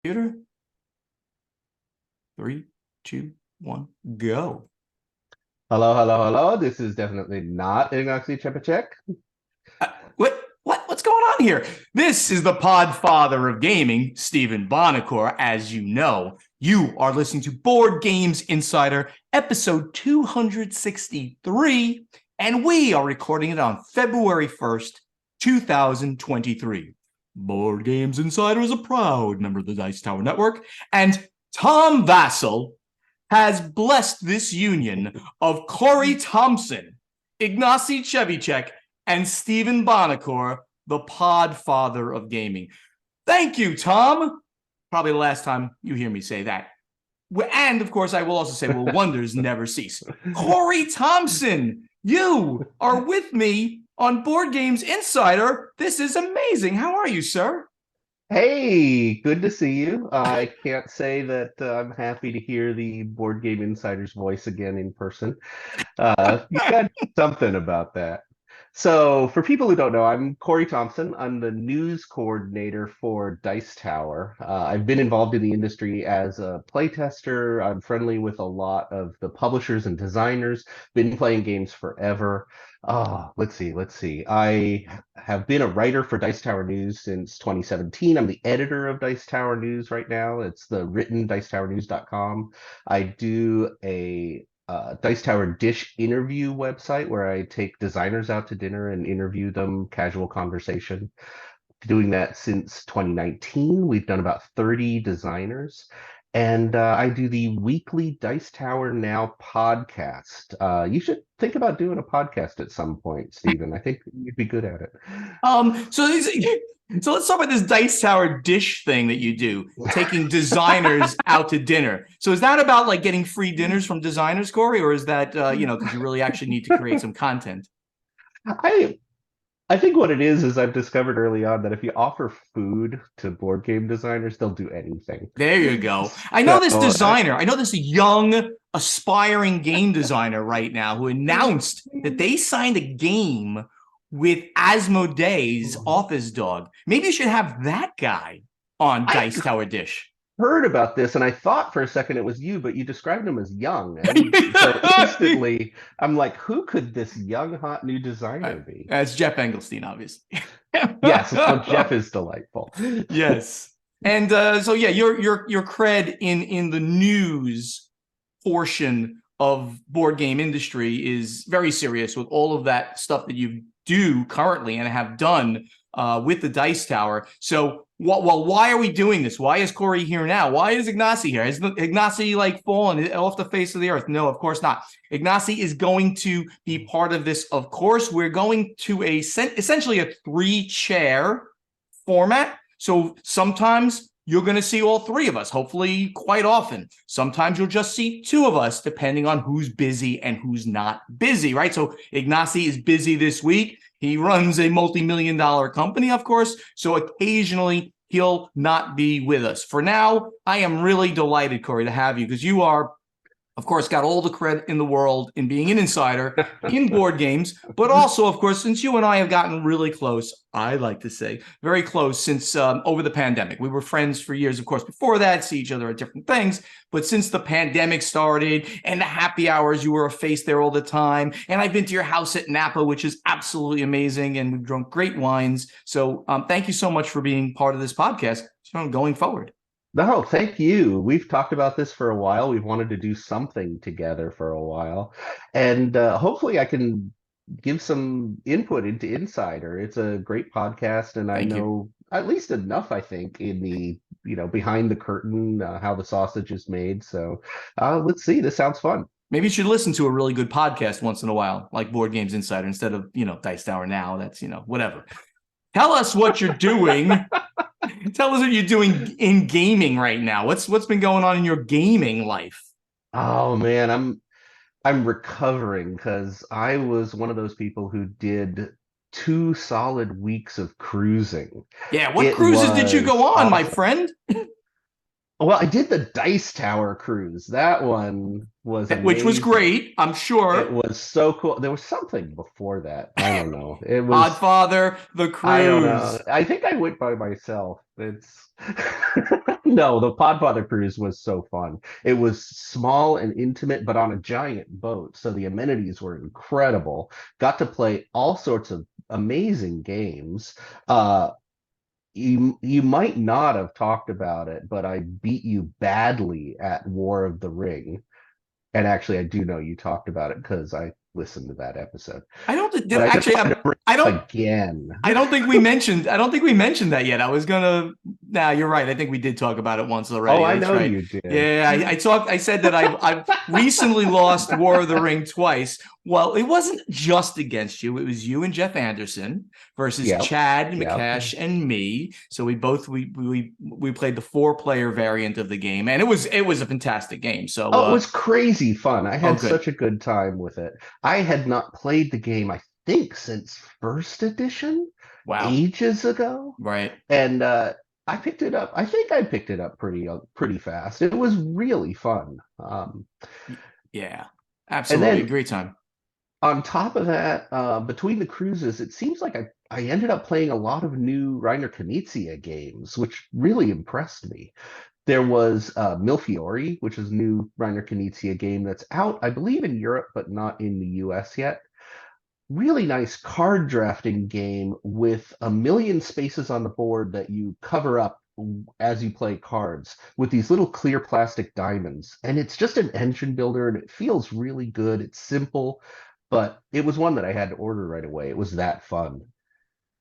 Computer. 3, 2, 1, go. Hello, hello, hello. This is definitely not Ignacy Chepacek. What's going on here? This is the Podfather of gaming, Stephen Bonacore. As you know, you are listening to Board Games Insider, episode 263, and we are recording it on February 1st, 2023. Board Games Insider is a proud member of the Dice Tower Network, and Tom Vassell has blessed this union of Corey Thompson, Ignacy Chevicek, and Stephen Bonacore, the Podfather of gaming. Thank you, Tom. Probably the last time you hear me say that. And, of course, I will also say, well, wonders never cease. Corey Thompson, you are with me on Board Games Insider. This is amazing. How are you, sir? Hey, good to see you. I can't say that I'm happy to hear the Board Game Insider's voice again in person. You got something about that. So, for people who don't know, I'm Corey Thompson. I'm the news coordinator for Dice Tower. I've been involved in the industry as a playtester. I'm friendly with a lot of the publishers and designers. Been playing games forever. Let's see. I have been a writer for Dice Tower News since 2017. I'm the editor of Dice Tower News right now. It's the written dicetowernews.com. I do a Dice Tower Dish interview website where I take designers out to dinner and interview them, casual conversation. Doing that since 2019. We've done about 30 designers. And I do the weekly Dice Tower Now podcast. You should think about doing a podcast at some point, Stephen. I think you'd be good at it. So let's talk about this Dice Tower Dish thing that you do, taking designers out to dinner. So is that about like getting free dinners from designers, Corey, or is that because you really actually need to create some content? I think what it is I've discovered early on that if you offer food to board game designers, they'll do anything. There you go. I know this designer. I know this young, aspiring game designer right now who announced that they signed a game with Asmodee's office dog. Maybe you should have that guy on Dice Tower Dish. Heard about this and I thought for a second it was you, but you described him as young. And so instantly I'm like, who could this young, hot new designer be? It's Jeff Engelstein, obviously. Yes, so Jeff is delightful. Yes. And so yeah, your cred in the news portion of board game industry is very serious with all of that stuff that you do currently and have done with the Dice Tower. So, why are we doing this? Why is Corey here now? Why is Ignacy here? Is Ignacy like fallen off the face of the earth? No, of course not. Ignacy is going to be part of this. Of course, we're going to essentially a 3-chair format. So sometimes you're going to see all 3 of us, hopefully quite often. Sometimes you'll just see 2 of us, depending on who's busy and who's not busy, right? So Ignacy is busy this week. He runs a multi-million-dollar company, of course, so occasionally he'll not be with us. For now, I am really delighted, Corey, to have you because you are, of course, got all the credit in the world in being an insider in board games, but also, of course, since you and I have gotten really close, I like to say, very close since over the pandemic. We were friends for years, of course, before that, see each other at different things, but since the pandemic started and the happy hours, you were a face there all the time, and I've been to your house at Napa, which is absolutely amazing, and we've drunk great wines, so thank you so much for being part of this podcast going forward. No, thank you. We've talked about this for a while. We've wanted to do something together for a while. And hopefully I can give some input into Insider. It's a great podcast, and I know at least enough, I think, in the, behind the curtain, how the sausage is made. So let's see. This sounds fun. Maybe you should listen to a really good podcast once in a while, like Board Games Insider, instead of, Dice Tower Now. That's, whatever. Tell us what you're doing. Tell us what you're doing in gaming right now. What's been going on in your gaming life? Oh man, I'm recovering because I was one of those people who did 2 solid weeks of cruising. Yeah, what cruises did you go on, my friend? Well, I did the Dice Tower cruise. That one was amazing. Which was great, I'm sure. It was so cool. There was something before that. I don't know. It was Podfather, the cruise. I don't know. I think I went by myself. It's No, the Podfather cruise was so fun. It was small and intimate, but on a giant boat. So the amenities were incredible. Got to play all sorts of amazing games. Uh, you might not have talked about it, but I beat you badly at War of the Ring. And actually, I do know you talked about it because I listened to that episode. I don't think But I just actually. wanted to bring I it don't. up again. I don't think we mentioned. I don't think we mentioned that yet. I was gonna. Nah, you're right. I think we did talk about it once Oh, already. I That's know right. you did. Yeah, I talked. I said that I've recently lost War of the Ring twice. Well, it wasn't just against you. It was you and Jeff Anderson versus Yep. Chad Yep. McCash and me. So we played the 4-player variant of the game, and it was a fantastic game. So Oh, it was crazy fun. I oh had good. such a good time with it. I had not played the game, I think, since first edition Wow. ages ago. Right. And I picked it up. I think I picked it up pretty fast. It was really fun. Yeah. And Absolutely. then Great time. on top of that, between the cruises, it seems like I ended up playing a lot of new Reiner Knizia games, which really impressed me. There was Milfiori, which is a new Reiner Knizia game that's out, I believe, in Europe, but not in the US yet. Really nice card drafting game with a million spaces on the board that you cover up as you play cards with these little clear plastic diamonds. And it's just an engine builder and it feels really good. It's simple, but it was one that I had to order right away. It was that fun.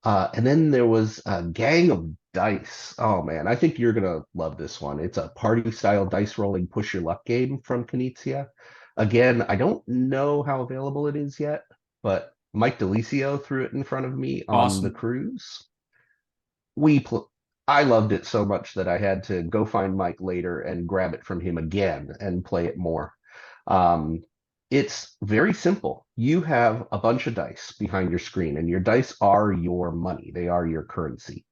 And then there was a Gang of Dice. Oh man, I think you're gonna love this one. It's a party style dice rolling push your luck game from Knizia. Again, I don't know how available it is yet, but Mike DeLisio threw it in front of me on the Awesome. cruise. We pl- I loved it so much that I had to go find Mike later and grab it from him again and play it more. Um, it's very simple. You have a bunch of dice behind your screen, and your dice are your money. They are your currency.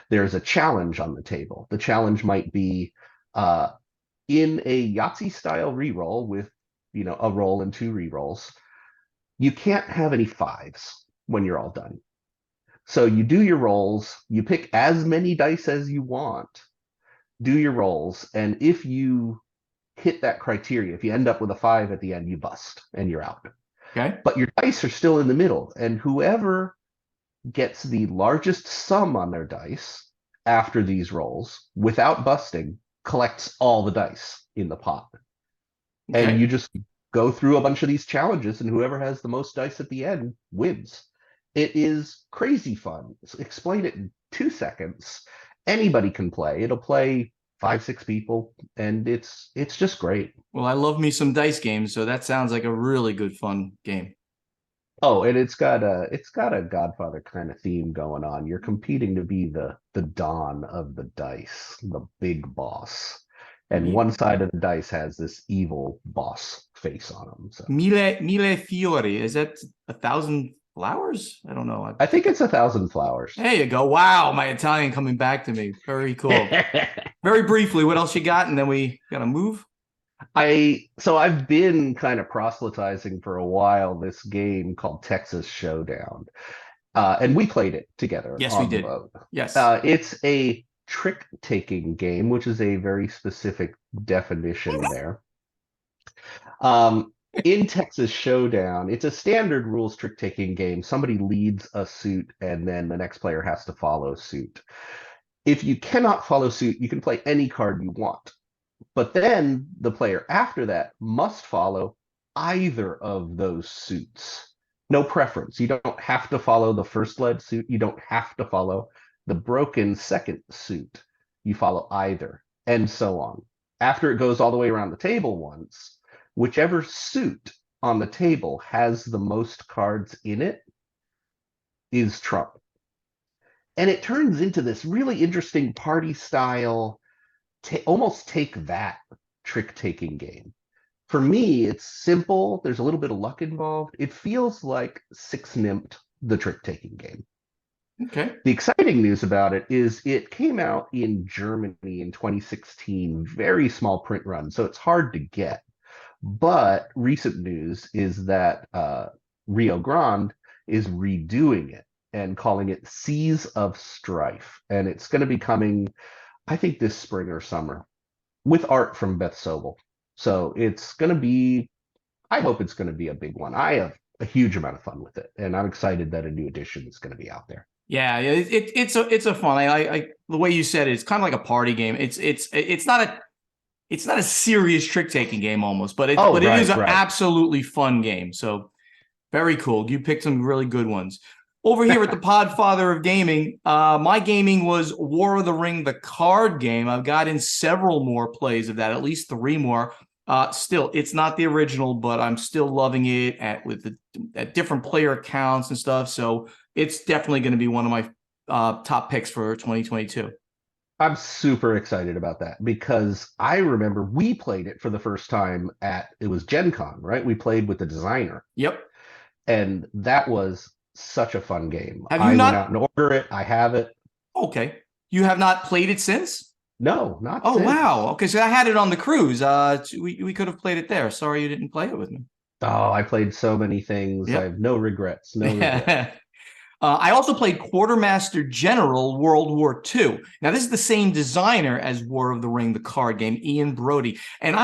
There's a challenge on the table. The challenge might be uh, in a Yahtzee style reroll with, a roll and two rerolls. You can't have any fives when you're all done. So you do your rolls, you pick as many dice as you want, do your rolls, and if you hit that criteria, if you end up with a five at the end, you bust and you're out. Okay. But your dice are still in the middle, and whoever gets the largest sum on their dice after these rolls without busting collects all the dice in the pot. And Okay. you just go through a bunch of these challenges, and whoever has the most dice at the end wins. It is crazy fun. Explain it in 2 seconds. Anybody can play. It'll play 5, 6 people, and it's just great. Well, I love me some dice games, so that sounds like a really good fun game. Oh, and it's got a Godfather kind of theme going on. You're competing to be the Don of the dice, the big boss. And Mi- one side of the dice has this evil boss face on them. So Mille fiori. Is that 1,000 flowers? I don't know. I think it's 1,000 flowers. There you go. Wow, my Italian coming back to me. Very cool. Very briefly, what else you got? And then we gotta move. I've been kind of proselytizing for a while this game called Texas Showdown. And we played it together Yes, we on the did. boat. Yes. It's a trick-taking game, which is a very specific definition there. Um, in Texas Showdown, it's a standard rules trick-taking game. Somebody leads a suit, and then the next player has to follow suit. If you cannot follow suit, you can play any card you want. But then the player after that must follow either of those suits. No preference. You don't have to follow the first led suit. You don't have to follow the broken second suit. You follow either, and so on. After it goes all the way around the table once, whichever suit on the table has the most cards in it is trump. And it turns into this really interesting party style, almost take that trick taking game. For me, it's simple. There's a little bit of luck involved. It feels like Six Nimmt, the trick taking game. Okay. The exciting news about it is it came out in Germany in 2016, very small print run, so it's hard to get. But recent news is that Rio Grande is redoing it and calling it Seas of Strife. And it's going to be coming I think this spring or summer with art from Beth Sobel. So it's going to be, I hope it's going to be a big one. I have a huge amount of fun with it, and I'm excited that a new edition is going to be out there. Yeah, it's a fun. I the way you said it, it's kind of like a party game. It's not a serious trick taking game almost, but Oh, it is right, an right. absolutely fun game. So very cool. You picked some really good ones. Over here at the Podfather of Gaming, my gaming was War of the Ring, the card game. I've got in several more plays of that, at least 3 more. Still, it's not the original, but I'm still loving it at different player counts and stuff. So it's definitely going to be one of my top picks for 2022. I'm super excited about that because I remember we played it for the first time it was Gen Con, right? We played with the designer, Yep. and that was such a fun game. Have you I went out not? and ordered it. I have it. Okay. You have not played it since? No, not Oh, wow. since. Okay, so I had it on the cruise. We could have played it there. Sorry you didn't play it with me. Oh, I played so many things. I Yep. have no regrets. No regrets. Yeah. I also played Quartermaster General World War II. Now, this is the same designer as War of the Ring, the card game, Ian Brody. And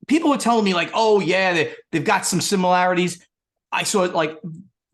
people were telling me like, oh yeah, they've got some similarities. I saw it like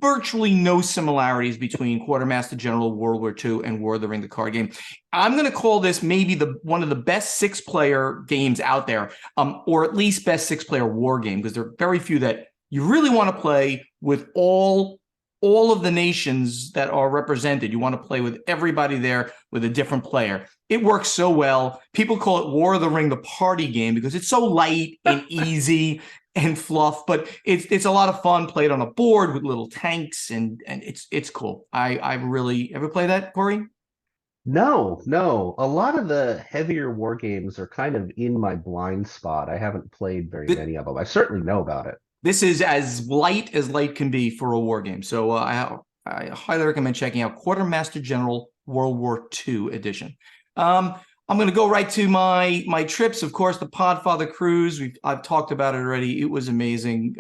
virtually no similarities between Quartermaster General World War II and War of the Ring, the card game. I'm going to call this maybe one of the best 6-player games out there, or at least best 6-player war game, because there are very few that you really want to play with all of the nations that are represented. You want to play with everybody there with a different player. It works so well. People call it War of the Ring, the party game, because it's so light and easy and fluff, but it's a lot of fun. Played on a board with little tanks, and it's cool. I really ever play that, Corey? No, no. A lot of the heavier war games are kind of in my blind spot. I haven't played very Th- many of them. I certainly know about it. This is as light can be for a war game. So I highly recommend checking out Quartermaster General World War II edition. I'm going to go right to my trips. Of course, the Podfather cruise. I've talked about it already. It was amazing.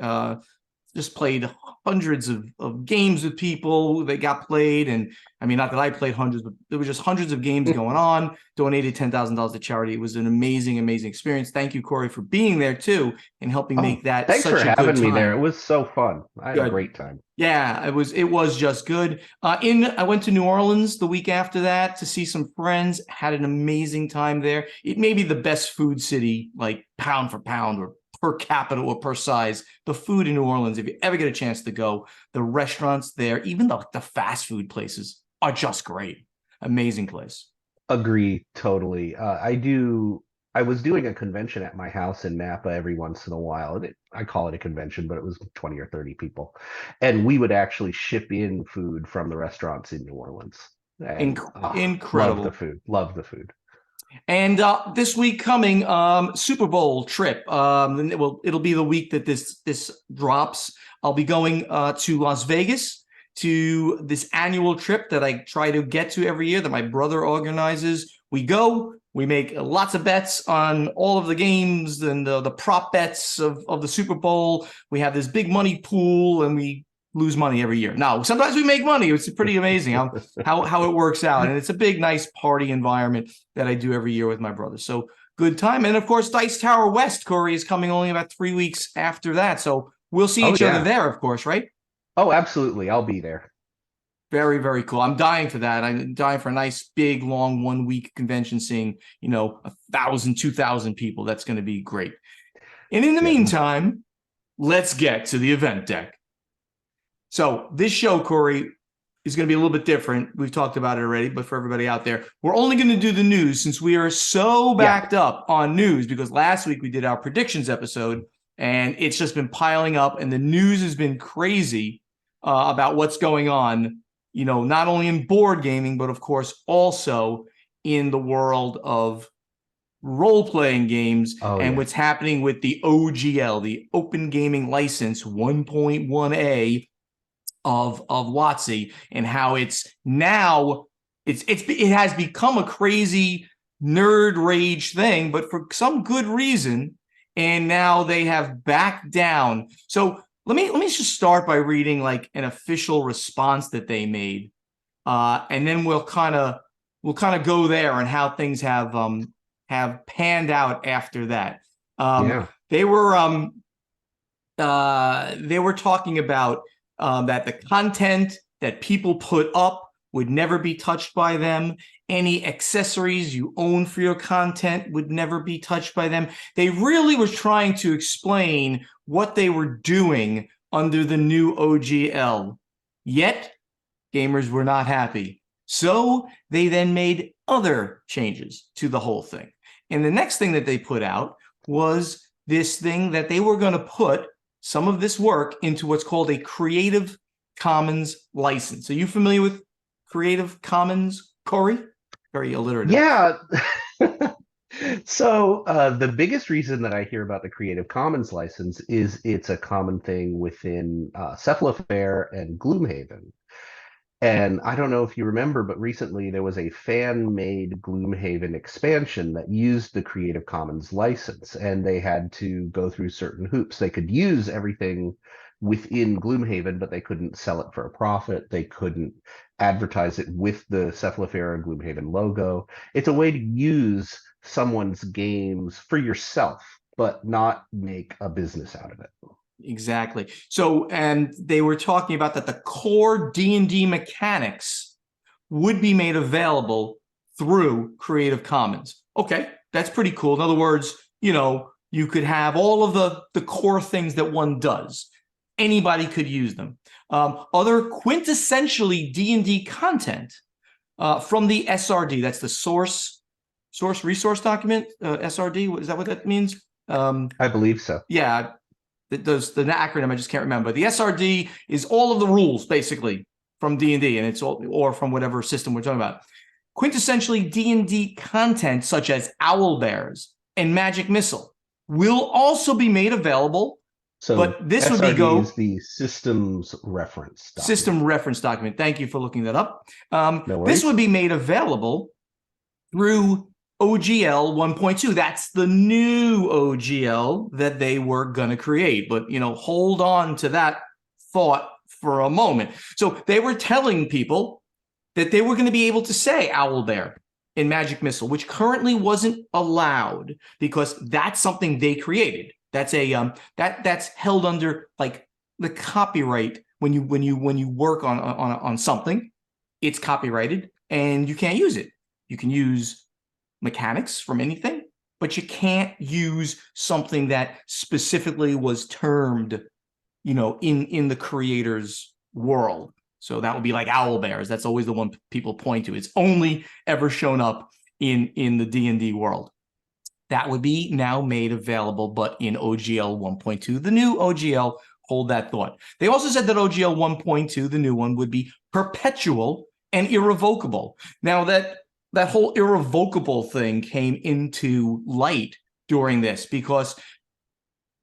Just played hundreds of games with people that got played. And I mean, not that I played hundreds, but there were just hundreds of games going on, donated $10,000 to charity. It was an amazing, amazing experience. Thank you, Corey, for being there too and helping Oh, make that thanks for such a good having me there. It time. was so fun. I had a Good. great time. Yeah, it was just good. I went to New Orleans the week after that to see some friends, had an amazing time there. It may be the best food city, like pound for pound or per capita or per size. The food in New Orleans, if you ever get a chance to go, the restaurants there, even the fast food places are just great. Amazing place. Agree totally. I was doing a convention at my house in Napa every once in a while. I call it a convention, but it was 20 or 30 people. And we would actually ship in food from the restaurants in New Orleans. And love the Incredible. food. Love the food. And this week coming, Super Bowl trip. It'll be the week that this drops. I'll be going to Las Vegas to this annual trip that I try to get to every year that my brother organizes. We go, we make lots of bets on all of the games and the prop bets of the Super Bowl. We have this big money pool, and we lose money every year. Now, sometimes we make money. It's pretty amazing how it works out, and it's a big, nice party environment that I do every year with my brother. So good time. And of course, Dice Tower West, Corey, is coming only about 3 weeks after that. So we'll see Oh each other yeah. there, of course, right? Oh, absolutely. I'll be there. Very, very cool. I'm dying for that. I'm dying for a nice, big, long 1 week convention, seeing, 1,000, 2,000 people. That's going to be great. And in the Yeah. meantime, let's get to the event deck. So this show, Corey, is going to be a little bit different. We've talked about it already, but for everybody out there, we're only going to do the news since we are so backed up on news, because last week we did our predictions episode and it's just been piling up, and the news has been crazy about what's going on, not only in board gaming, but of course also in the world of role-playing games, Oh and yeah. what's happening with the OGL, the Open Gaming License 1.1A of WotC, and how it's now it has become a crazy nerd rage thing, but for some good reason, and now they have backed down. So let me just start by reading like an official response that they made, and then we'll kind of go there and how things have panned out after that. Yeah. They were talking about that the content that people put up would never be touched by them. Any accessories you own for your content would never be touched by them. They really were trying to explain what they were doing under the new OGL. Yet, gamers were not happy. So they then made other changes to the whole thing. And the next thing that they put out was this thing that they were going to put some of this work into what's called a Creative Commons license. Are you familiar with Creative Commons, Corey? Very illiterate. Yeah. So the biggest reason that I hear about the Creative Commons license is it's a common thing within Cephalofair and Gloomhaven. And I don't know if you remember, but recently there was a fan-made Gloomhaven expansion that used the Creative Commons license, and they had to go through certain hoops. They could use everything within Gloomhaven, but they couldn't sell it for a profit. They couldn't advertise it with the Cephalofair and Gloomhaven logo. It's a way to use someone's games for yourself, but not make a business out of it. Exactly. So, and they were talking about that the core D&D mechanics would be made available through Creative Commons. Okay, that's pretty cool. In other words, you know, you could have all of the core things that one does. Anybody could use them. Other quintessentially D&D content from the SRD, that's the source resource document, SRD, is that what that means? I believe so. Yeah. The acronym I just can't remember. The SRD is all of the rules basically from D&D, and it's all, or from whatever system we're talking about. Quintessentially D&D content such as Owl Bears and Magic Missile will also be made available. So but this SRD would be is the systems reference document. System reference document. Thank you for looking that up. No worries. This would be made available through OGL 1.2. That's the new OGL that they were going to create. But, you know, hold on to that thought for a moment. So they were telling people that they were going to be able to say Owl Bear in Magic Missile, which currently wasn't allowed because that's something they created. That's a that's held under like the copyright when you work on something, it's copyrighted and you can't use it. You can use mechanics from anything, but you can't use something that specifically was termed, you know, in the creator's world. So that would be like Owl Bears. That's always the one people point to. It's only ever shown up in the D&D world. That would be now made available, but in OGL 1.2, the new OGL, hold that thought. They also said that OGL 1.2, the new one, would be perpetual and irrevocable. Now that whole irrevocable thing came into light during this because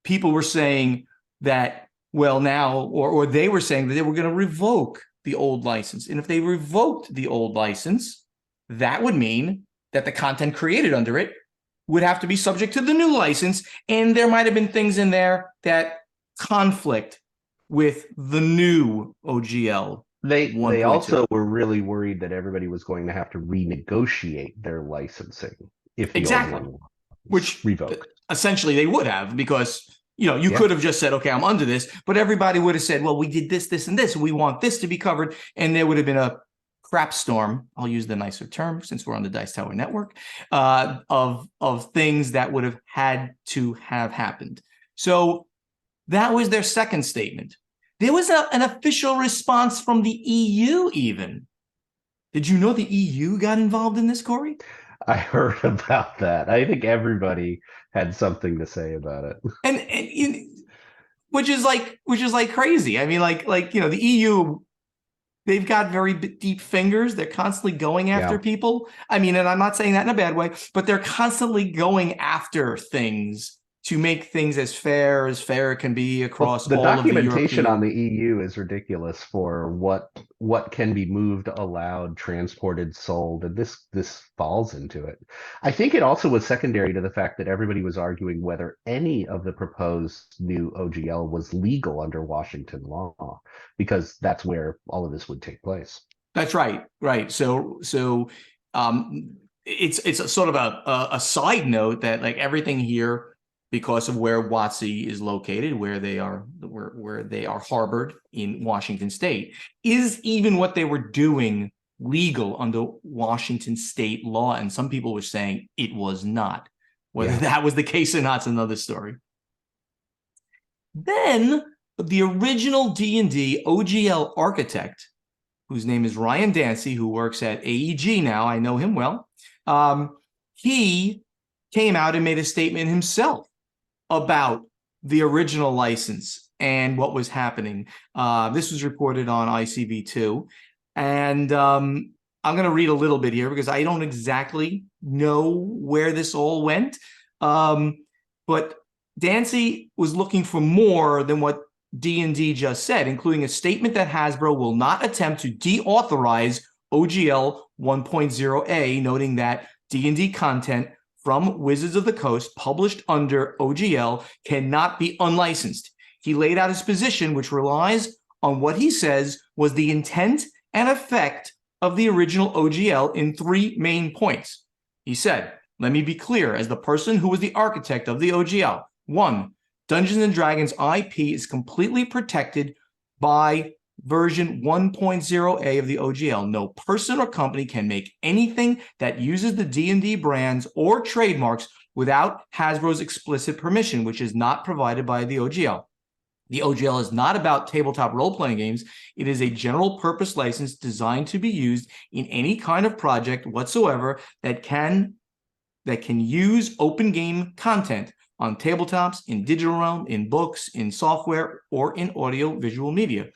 people were saying that, well, now, or they were saying that they were going to revoke the old license. And if they revoked the old license, that would mean that the content created under it would have to be subject to the new license. And there might have been things in there that conflict with the new OGL. They also were really worried that everybody was going to have to renegotiate their licensing if the old one was revoked. Essentially they would have, because you know, you could have just said, okay, I'm under this, but everybody would have said, well, we did this, this, and this, and we want this to be covered. And there would have been a crap storm, I'll use the nicer term since we're on the Dice Tower Network, of things that would have had to have happened. So that was their second statement. There was an official response from the EU even. Did you know the EU got involved in this, Corey? I heard about that. I think everybody had something to say about it. And which is like crazy. I mean, like you know, the EU, they've got very deep fingers. They're constantly going after people. I mean, and I'm not saying that in a bad way, but they're constantly going after things to make things as fair can be across all of the documentation on the EU is ridiculous for what can be moved, allowed, transported, sold, and this falls into it. I think it also was secondary to the fact that everybody was arguing whether any of the proposed new OGL was legal under Washington law, because that's where all of this would take place. That's right. So It's a sort of a side note that like everything here, because of where WotC is located, where they are harbored in Washington State, is even what they were doing legal under Washington state law. And some people were saying it was not. Whether that was the case or not is another story. Then the original D&D OGL architect, whose name is Ryan Dancy, who works at AEG now, I know him well, he came out and made a statement himself about the original license and what was happening. This was reported on ICV2. And I'm going to read a little bit here because I don't exactly know where this all went. But Dancy was looking for more than what D&D just said, including a statement that Hasbro will not attempt to deauthorize OGL 1.0A, noting that D&D content from Wizards of the Coast published under OGL cannot be unlicensed. He laid out his position, which relies on what he says was the intent and effect of the original OGL in 3 main points. He said, let me be clear, as the person who was the architect of the OGL. 1, Dungeons & Dragons IP is completely protected by version 1.0A of the OGL. No person or company can make anything that uses the D&D brands or trademarks without Hasbro's explicit permission, which is not provided by the OGL. The OGL is not about tabletop role-playing games. It is a general-purpose license designed to be used in any kind of project whatsoever that can use open game content on tabletops, in digital realm, in books, in software, or in audio-visual media.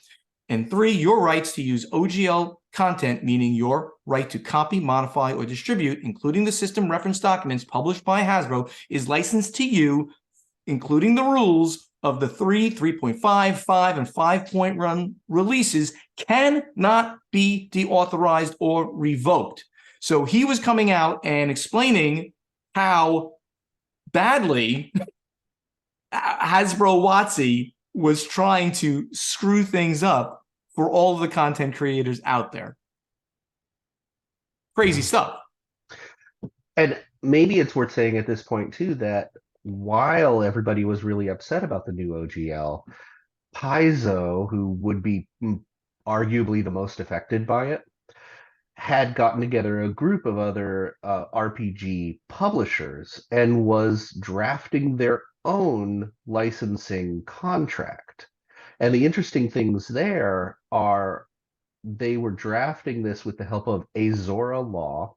And 3, your rights to use OGL content, meaning your right to copy, modify, or distribute, including the system reference documents published by Hasbro, is licensed to you, including the rules of the 3, 3.5, 5, and 5.1 releases, cannot be deauthorized or revoked. So he was coming out and explaining how badly Hasbro WotC was trying to screw things up for all of the content creators out there. Crazy stuff. And maybe it's worth saying at this point, too, that while everybody was really upset about the new OGL, Paizo, who would be arguably the most affected by it, had gotten together a group of other RPG publishers and was drafting their own licensing contract. And the interesting things there are they were drafting this with the help of Azora Law,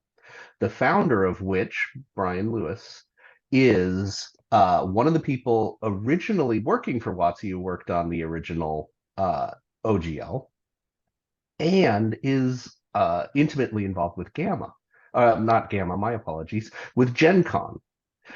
the founder of which, Brian Lewis, is one of the people originally working for WotC who worked on the original OGL, and is intimately involved with Gamma. Not Gamma, my apologies, with Gen Con.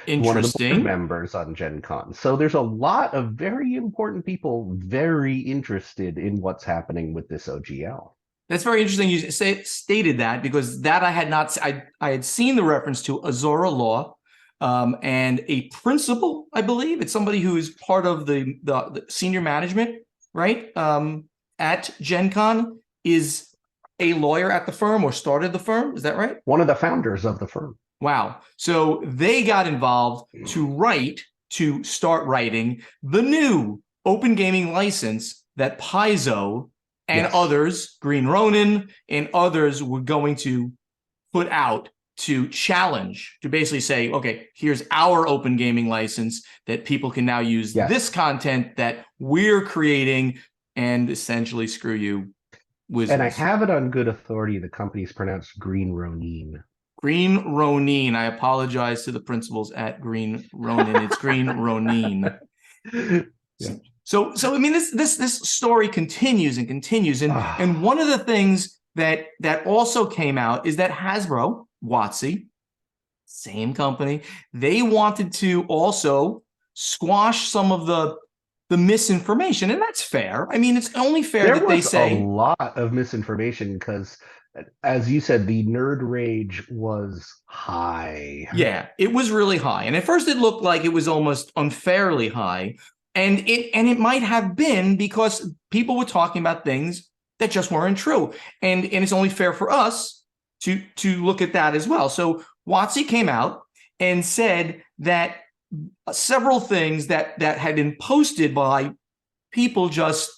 One of the board members on Gen Con. So there's a lot of very important people very interested in what's happening with this OGL. That's very interesting you stated that, because that I had not, I had seen the reference to Azora Law, and a principal, I believe. It's somebody who is part of the senior management, right, at Gen Con, is a lawyer at the firm or started the firm. Is that right? One of the founders of the firm. Wow. So they got involved to start writing the new open gaming license that Paizo and others, Green Ronin and others, were going to put out to challenge, to basically say, okay, here's our open gaming license that people can now use this content that we're creating, and essentially screw you, Wizards. And I have it on good authority, the company's pronounced Green Ronin. Green Ronin. I apologize to the principals at Green Ronin. It's Green Ronin. Yeah. So I mean, this story continues and continues, and one of the things that also came out is that Hasbro, WotC, same company, they wanted to also squash some of the misinformation, and that's fair. I mean, it's only fair that they say a lot of misinformation because, as you said, the nerd rage was high. Yeah, it was really high, and at first it looked like it was almost unfairly high, and it might have been because people were talking about things that just weren't true, and it's only fair for us to look at that as well. So WotC came out and said that several things that had been posted by people just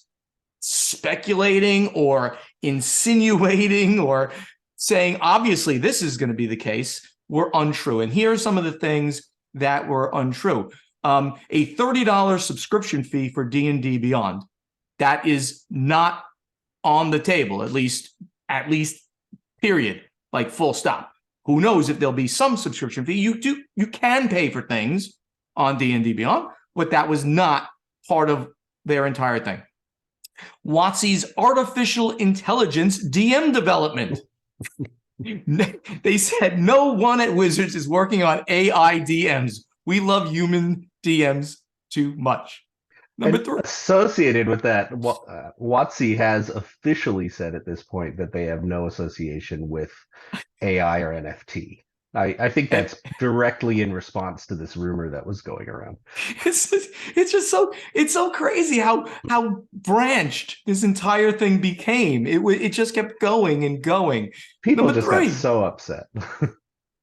speculating or insinuating or saying, obviously, this is going to be the case, were untrue. And here are some of the things that were untrue. A $30 subscription fee for D&D Beyond. That is not on the table, at least, period, like full stop. Who knows if there'll be some subscription fee. You can pay for things on D&D Beyond, but that was not part of their entire thing. WotC's artificial intelligence DM development. They said no one at Wizards is working on AI DMs. We love human DMs too much. Number 3. Associated with that, WotC has officially said at this point that they have no association with AI or NFT. I think that's directly in response to this rumor that was going around. It's so crazy how branched this entire thing became. It just kept going and going. People just got so upset.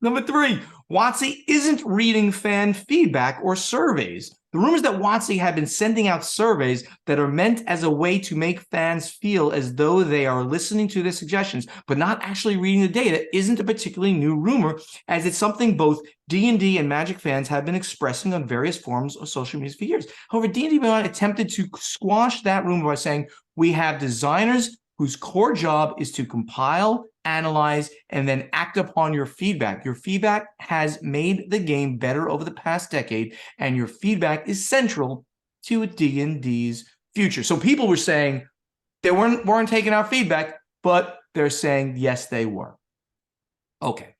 Number 3, WotC isn't reading fan feedback or surveys. The rumors that WotC had been sending out surveys that are meant as a way to make fans feel as though they are listening to their suggestions, but not actually reading the data, isn't a particularly new rumor, as it's something both D&D and Magic fans have been expressing on various forms of social media for years. However, D&D Beyond attempted to squash that rumor by saying, we have designers whose core job is to compile, analyze, and then act upon your feedback. Your feedback has made the game better over the past decade, and your feedback is central to D&D's future. So people were saying they weren't taking our feedback, but they're saying yes, they were. Okay.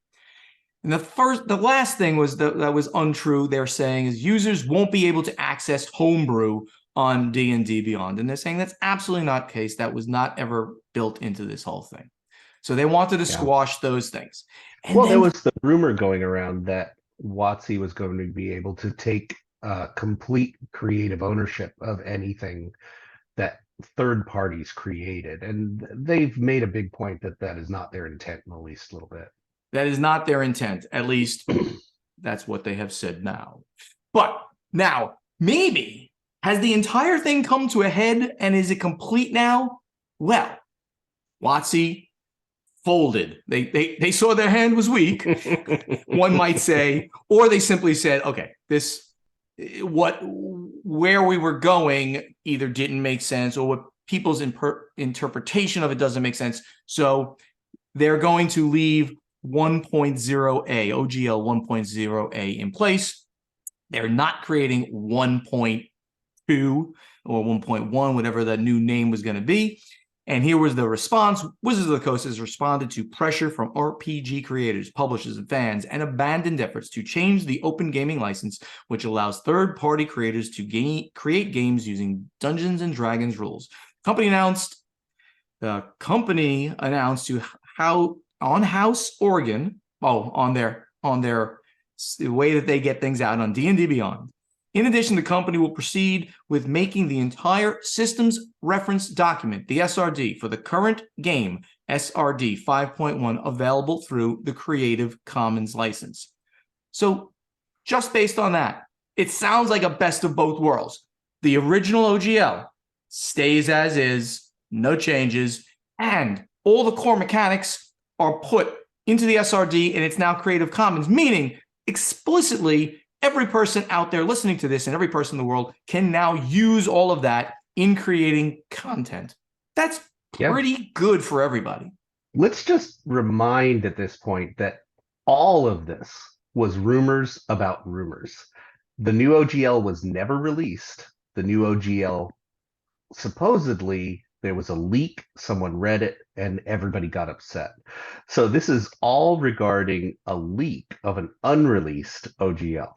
And the last thing was that was untrue. They're saying is users won't be able to access homebrew on D&D Beyond. And they're saying that's absolutely not the case. That was not ever built into this whole thing. So they wanted to squash those things. And well, there was the rumor going around that WotC was going to be able to take complete creative ownership of anything that third parties created. And they've made a big point that that is not their intent in the least little bit. That is not their intent. At least that's what they have said now. But now, maybe, has the entire thing come to a head and is it complete now? Well, WotC folded. They saw their hand was weak, one might say, or they simply said, okay, where we were going either didn't make sense or what people's interpretation of it doesn't make sense. So they're going to leave 1.0A, OGL 1.0A in place. They're not creating 1.2 or 1.1, whatever the new name was going to be. And here was the response. Wizards of the Coast has responded to pressure from RPG creators, publishers, and fans, and abandoned efforts to change the open gaming license, which allows third-party creators to create games using Dungeons and Dragons rules. The company announced to on House Oregon, on their the way that they get things out on D&D Beyond. In addition, the company will proceed with making the entire systems reference document, the SRD, for the current game, SRD 5.1, available through the Creative Commons license. So just based on that, it sounds like a best of both worlds. The original OGL stays as is, no changes, and all the core mechanics are put into the SRD, and it's now Creative Commons, meaning explicitly every person out there listening to this and every person in the world can now use all of that in creating content. That's pretty good for everybody. Let's just remind at this point that all of this was rumors about rumors. The new OGL was never released. The new OGL, supposedly, there was a leak, someone read it, and everybody got upset. So this is all regarding a leak of an unreleased OGL.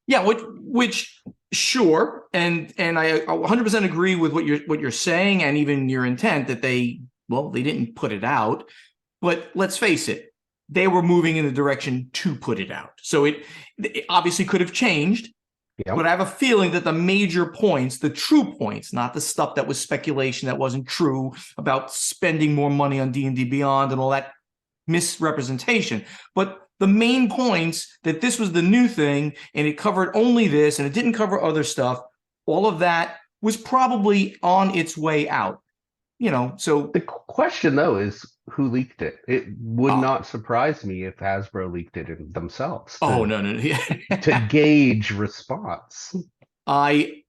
Yeah, which sure, and I 100% agree with what you're saying, and even your intent that they didn't put it out, but let's face it, they were moving in the direction to put it out. So it obviously could have changed, but I have a feeling that the major points, the true points, not the stuff that was speculation that wasn't true about spending more money on D&D Beyond and all that misrepresentation. But the main points that this was the new thing and it covered only this and it didn't cover other stuff, all of that was probably on its way out. So the question though is who leaked it. It would uh, not surprise me if Hasbro leaked it themselves oh no. to gauge response. I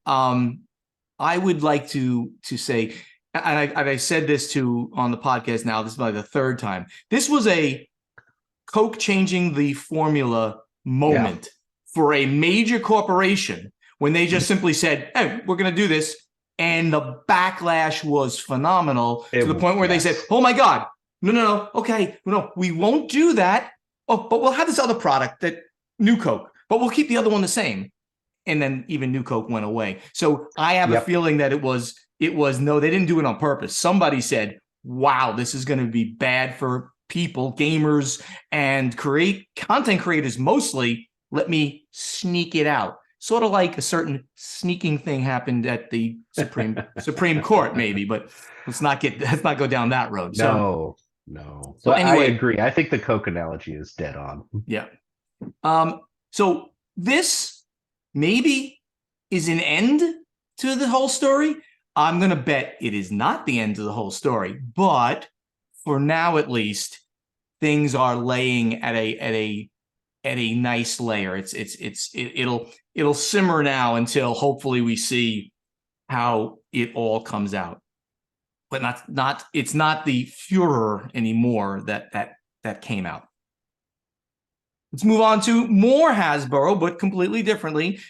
would like to say, and I said this on the podcast now, this is like the third time. This was a Coke changing the formula moment for a major corporation when they just simply said, hey, we're going to do this. And the backlash was phenomenal to the point where they said, oh my God, no, okay, no, we won't do that. Oh, but we'll have this other product, that new Coke, but we'll keep the other one the same. And then even New Coke went away. So I have a feeling that it was no, they didn't do it on purpose. Somebody said, wow, this is going to be bad for people, gamers, and content creators mostly. Let me sneak it out. Sort of like a certain sneaking thing happened at the Supreme Court, maybe, but let's not go down that road. No. So anyway, I agree. I think the Coke analogy is dead on. Yeah. So this maybe is an end to the whole story. I'm going to bet it is not the end of the whole story, but for now, at least, things are laying at a nice layer. It'll simmer now until hopefully we see how it all comes out. But it's not the furor anymore that came out. Let's move on to more Hasbro, but completely differently.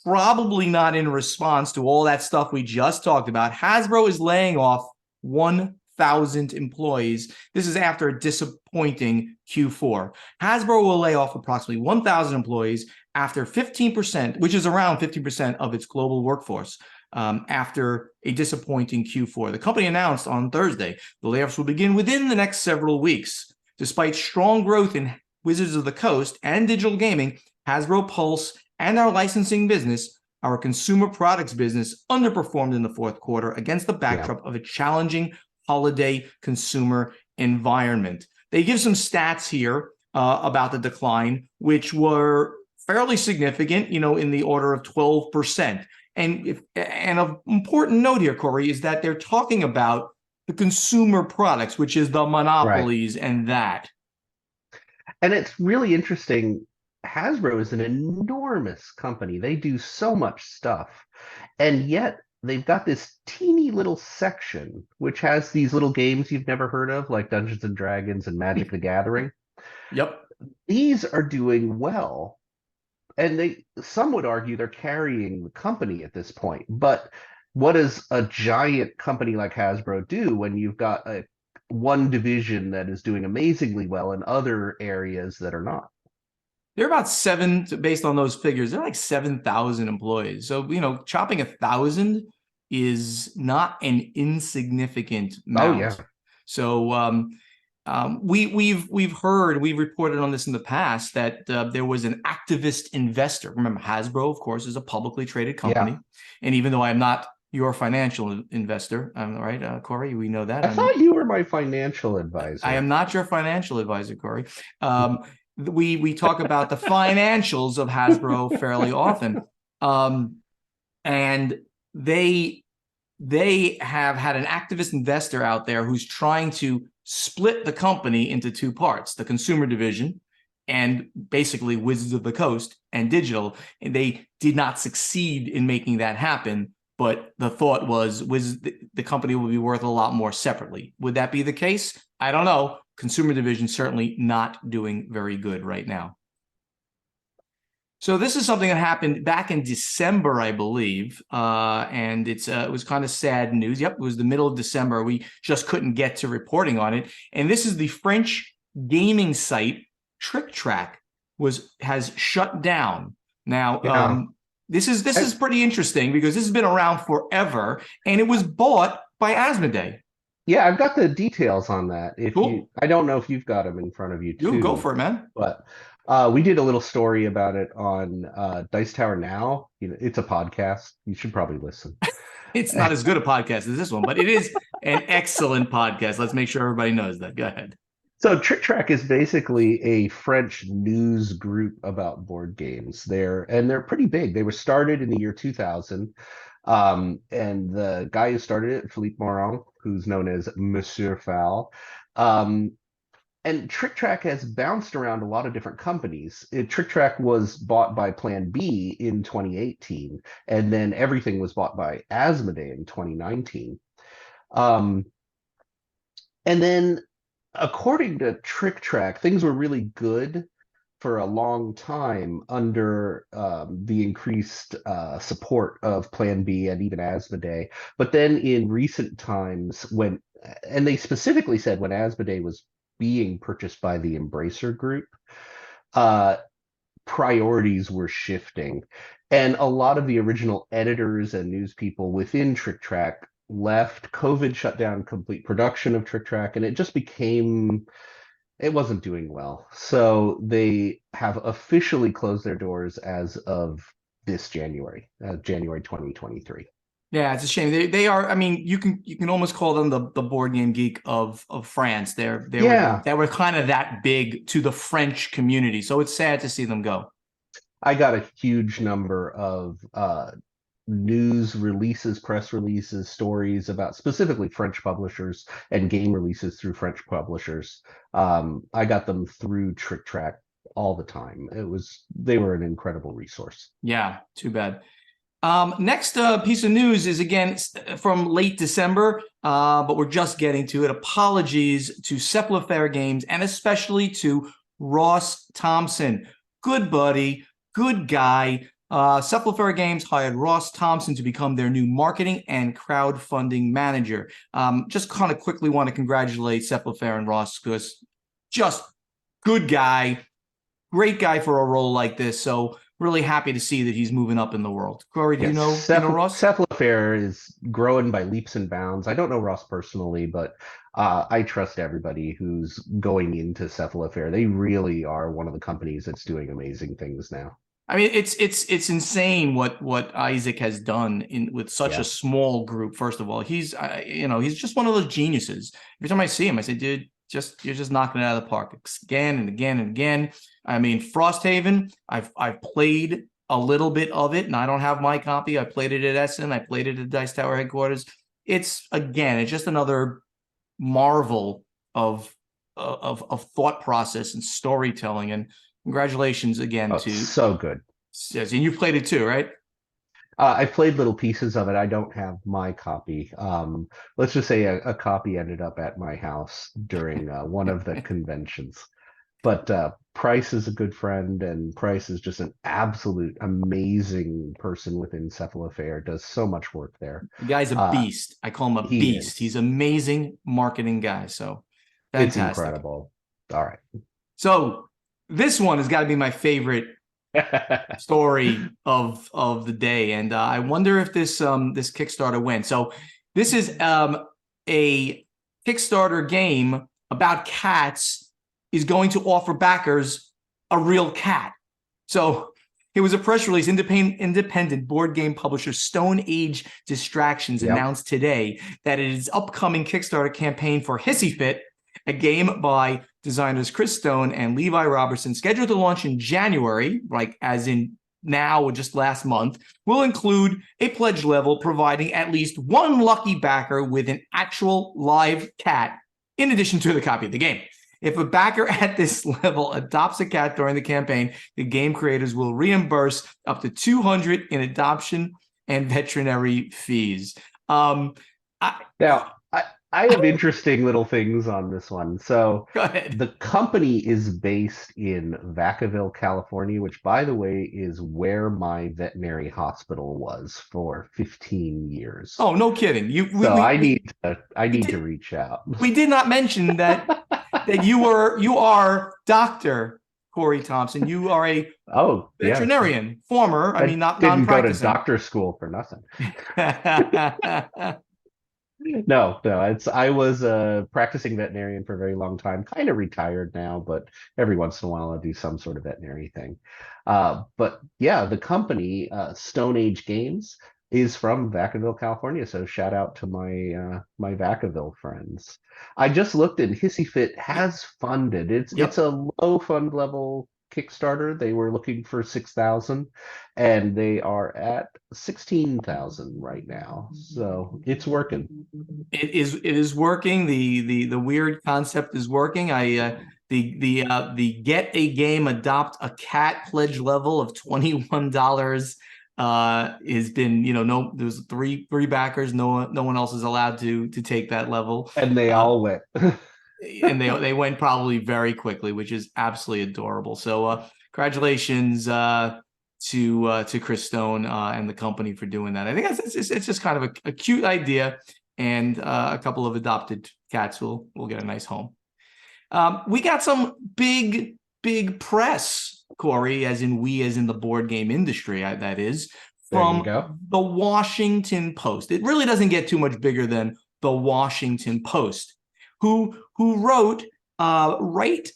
Probably not in response to all that stuff we just talked about. Hasbro is laying off 1,000 employees. This is after a disappointing Q4. Hasbro will lay off approximately 1,000 employees after 15%, which is around 15% of its global workforce, after a disappointing Q4. The company announced on Thursday the layoffs will begin within the next several weeks. Despite strong growth in Wizards of the Coast and digital gaming, Hasbro Pulse, and our licensing business, our consumer products business, underperformed in the fourth quarter against the backdrop of a challenging holiday consumer environment. They give some stats here about the decline, which were fairly significant, in the order of 12%. And an important note here, Corey, is that they're talking about the consumer products, which is the monopolies and that. And it's really interesting. Hasbro is an enormous company. They do so much stuff. And yet they've got this teeny little section, which has these little games you've never heard of, like Dungeons and Dragons and Magic the Gathering. Yep. These are doing well. And some would argue they're carrying the company at this point. But what does a giant company like Hasbro do when you've got one division that is doing amazingly well and other areas that are not? They're about based on those figures, they're like 7,000 employees. So, chopping 1,000 is not an insignificant amount. Oh, yeah. So we've reported on this in the past that there was an activist investor. Remember, Hasbro, of course, is a publicly traded company. Yeah. And even though I'm not your financial investor, right, Corey? We know that. I thought you were my financial advisor. I am not your financial advisor, Corey. We talk about the financials of Hasbro fairly often, and they have had an activist investor out there who's trying to split the company into two parts: the consumer division and basically Wizards of the Coast and digital. And they did not succeed in making that happen. But the thought was the company will be worth a lot more separately. Would that be the case? I don't know. Consumer division certainly not doing very good right now. So this is something that happened back in December, I believe, and it was kind of sad news. Yep, it was the middle of December. We just couldn't get to reporting on it. And this is the French gaming site Trick Track has shut down. Now, this is pretty interesting because this has been around forever, and it was bought by Asmodee. Yeah, I've got the details on that. Cool. I don't know if you've got them in front of you too. Go for it, man. But we did a little story about it on Dice Tower Now. It's a podcast. You should probably listen. It's not as good a podcast as this one, but it is an excellent podcast. Let's make sure everybody knows that. Go ahead. So Trick Track is basically a French news group about board games. They're pretty big. They were started in the year 2000. And the guy who started it, Philippe Morin, who's known as Monsieur Fowl. Um, and Trick Track has bounced around a lot of different companies. Trick Track was bought by Plan B in 2018, and then everything was bought by Asmodee in 2019. Um, and then, according to Trick Track, things were really good for a long time under the increased support of Plan B and even Asmodee. But then in recent times, and they specifically said when Asmodee was being purchased by the Embracer Group, uh, priorities were shifting. And a lot of the original editors and news people within Trick Track left. COVID shut down complete production of Trick Track, and it wasn't doing well. So they have officially closed their doors as of this January 2023. Yeah, it's a shame. They are. I mean, you can almost call them the board game geek of France. Yeah, They were kind of that big to the French community. So it's sad to see them go. I got a huge number of news releases, press releases, stories about specifically French publishers and game releases through French publishers. I got them through Trick Track all the time. They were an incredible resource. Yeah, too bad. Next piece of news is again from late December, but we're just getting to it. Apologies to Cephalofair Games and especially to Ross Thompson. Good buddy, good guy. Cephalofair Games hired Ross Thompson to become their new marketing and crowdfunding manager. Just kind of quickly want to congratulate Cephalofair and Ross because just good guy, great guy for a role like this. So really happy to see that he's moving up in the world. Corey, do Yes, you know Ross? Cephalofair is growing by leaps and bounds. I don't know Ross personally, but I trust everybody who's going into Cephalofair. They really are one of the companies that's doing amazing things now. I mean, it's insane what Isaac has done with such Yeah. a small group. First of all, he's just one of those geniuses. Every time I see him, I say, dude, you're just knocking it out of the park again and again and again. I mean, Frosthaven, I've played a little bit of it, and I don't have my copy. I played it at Essen. I played it at Dice Tower headquarters. It's just another marvel of thought process and storytelling. And congratulations again Oh, to so good. Yes, and you played it too, right? I played little pieces of it. I don't have my copy. Let's just say a copy ended up at my house during one of the conventions. But Price is a good friend, and Price is just an absolute amazing person within Cephalofair. Does so much work there. The guy's a Uh, beast. I call him a he beast. is. He's amazing marketing guy. So It's fantastic. incredible. All right. So this one has got to be my favorite story of the day, and I wonder if this Kickstarter went. So this is a Kickstarter game about cats is going to offer backers a real cat. So it was a press release. Independent board game publisher Stone Age Distractions Yep. announced today that it is upcoming Kickstarter campaign for Hissy Fit, a game by designers Chris Stone and Levi Robertson, scheduled to launch in January, like as in now or just last month, will include a pledge level providing at least one lucky backer with an actual live cat, in addition to the copy of the game. If a backer at this level adopts a cat during the campaign, the game creators will reimburse up to $200 in adoption and veterinary fees. Now, I have interesting little things on this one. So Go ahead. the company is based in Vacaville, California, which, by the way, is where my veterinary hospital was for 15 years. Oh, no kidding. I need to reach out. We did not mention that you are Dr. Corey Thompson. You are a veterinarian, former. I mean, not didn't go to non-practicing. doctor school for nothing. No, I was a practicing veterinarian for a very long time, kind of retired now, but every once in a while I do some sort of veterinary thing. But yeah, the company, Stone Age Games, is from Vacaville, California. So shout out to my Vacaville friends. I just looked and Hissy Fit Yep. has funded. It's Yep. a low fund level Kickstarter. They were looking for 6,000 and they are at 16,000 right now. So it's working. It is working. The weird concept is working. The get a game, adopt a cat pledge level of $21 has been, no, there's three backers. No one else is allowed to take that level. And they all went. And they went probably very quickly, which is absolutely adorable. So congratulations to Chris Stone and the company for doing that. I think it's just kind of a cute idea, and a couple of adopted cats will get a nice home. We got some big press, Corey, as in the board game industry, that is, There you from go. the Washington Post. It really doesn't get too much bigger than the Washington Post, who wrote right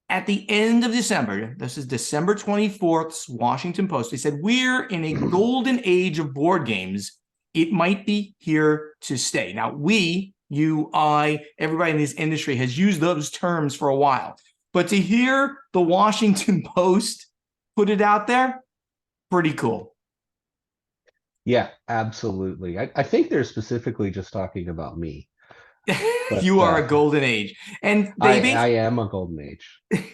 at the end of December. This is December 24th, Washington Post. They said, "We're in a golden age of board games. It might be here to stay." Now, you, I, everybody in this industry has used those terms for a while. But to hear the Washington Post put it out there, pretty cool. Yeah, absolutely. I think they're specifically just talking about me. But You are a golden age. And I am a golden age.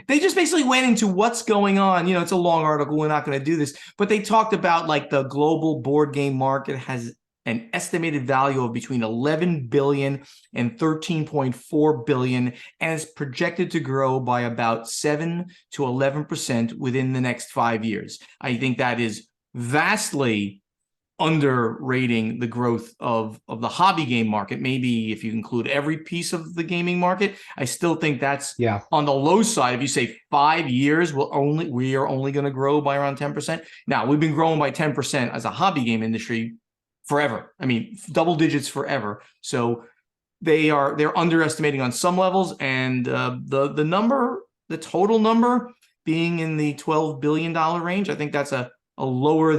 they just basically went into what's going on. It's a long article. We're not going to do this, but they talked about like the global board game market has an estimated value of between 11 billion and 13.4 billion, and it's projected to grow by about 7 to 11% within the next 5 years. I think that is vastly underrating the growth of the hobby game market. Maybe if you include every piece of the gaming market, I still think that's on the low side. If you say 5 years, we are only going to grow by around 10%. Now, we've been growing by 10% as a hobby game industry forever. I mean, double digits forever. So they're underestimating on some levels, and the total number being in the $12 billion range, I think that's a lower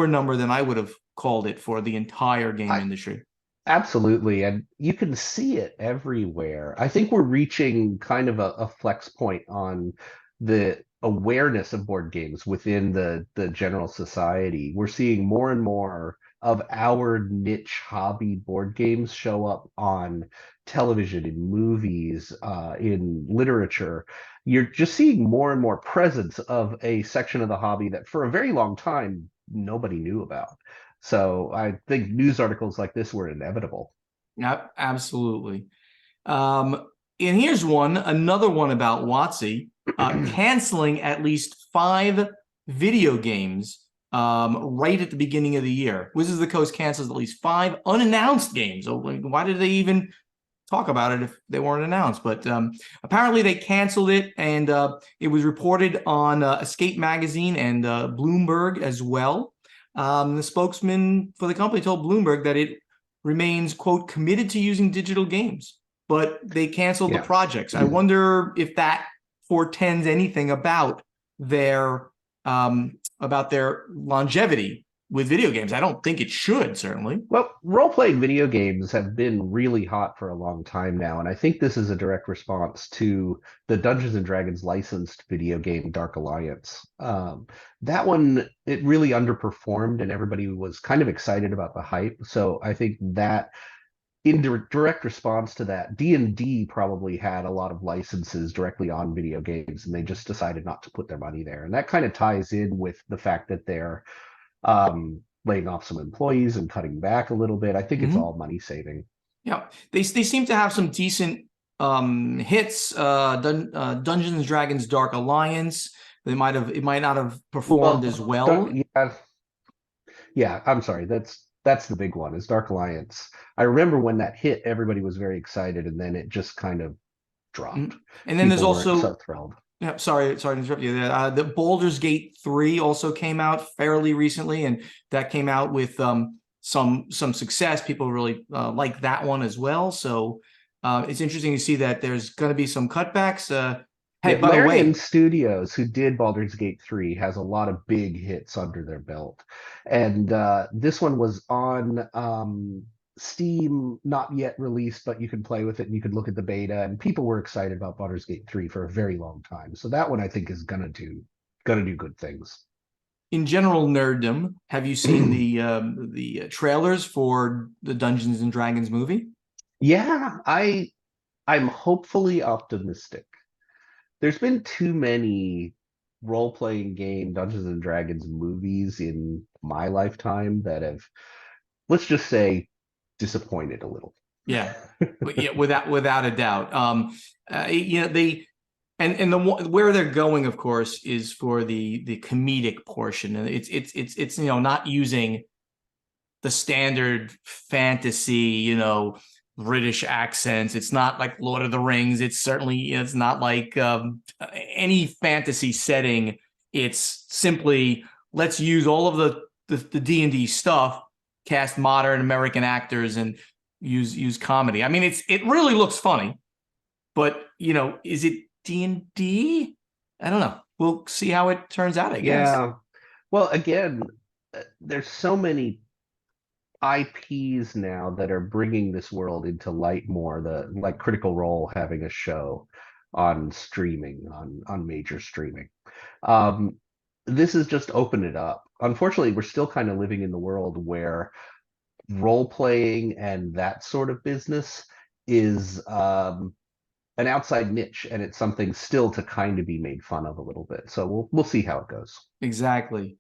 number than I would have called it for the entire game industry. Absolutely. And you can see it everywhere. I think we're reaching kind of a flex point on the awareness of board games within the general society. We're seeing more and more of our niche hobby board games show up on television, in movies, in literature. You're just seeing more and more presence of a section of the hobby that for a very long time nobody knew about. So I think news articles like this were inevitable. Yep, absolutely. And here's another one about WotC canceling at least 5 video games right at the beginning of the year. Wizards of the Coast cancels at least 5 unannounced games. So why did they even talk about it if they weren't announced? But apparently they canceled it, and it was reported on Escape Magazine and Bloomberg as well. The spokesman for the company told Bloomberg that it remains, quote, committed to using digital games, but they canceled the projects. I wonder if that portends anything about their longevity with video games. I don't think it should, certainly. Well, role-playing video games have been really hot for a long time now, and I think this is a direct response to the Dungeons and Dragons licensed video game Dark Alliance. That one, it really underperformed, and everybody was kind of excited about the hype. So I think that in direct response to that, D&D probably had a lot of licenses directly on video games, and they just decided not to put their money there. And that kind of ties in with the fact that they're laying off some employees and cutting back a little bit. I think it's all money saving. Yeah, they seem to have some decent hits. Dungeons and Dragons Dark Alliance. It might not have performed as well. Yeah, I'm sorry. That's the big one, is Dark Alliance. I remember when that hit, everybody was very excited, and then it just kind of dropped. And then there's also so thrilled. Yeah, sorry to interrupt you. The Baldur's Gate 3 also came out fairly recently, and that came out with some success. People really like that one as well. So it's interesting to see that there's going to be some cutbacks. Hey, by the way, Studios, who did Baldur's Gate 3, has a lot of big hits under their belt. And this one was on Steam, not yet released, but you can play with it and you can look at the beta. And people were excited about Baldur's Gate 3 for a very long time. So that one I think is gonna do good things. In general nerddom, have you seen the trailers for the Dungeons and Dragons movie? Yeah, I'm hopefully optimistic. There's been too many role-playing game Dungeons and Dragons movies in my lifetime that have, let's just say, disappointed a little. Yeah, yeah, without a doubt. You know, they and the where they're going, of course, is for the comedic portion, and it's you know, not using the standard fantasy, you know, British accents. It's not like Lord of the Rings. It's not like any fantasy setting. It's simply, let's use all of the D&D stuff, cast modern American actors, and use comedy. I mean, it really looks funny, but you know, is it D&D? I don't know. We'll see how it turns out, I guess. Yeah. Well, again, there's so many IPs now that are bringing this world into light more. The like Critical Role having a show on streaming, on major streaming. Um, this has just opened it up. Unfortunately, we're still kind of living in the world where role playing and that sort of business is an outside niche, and it's something still to kind of be made fun of a little bit. So we'll see how it goes. Exactly.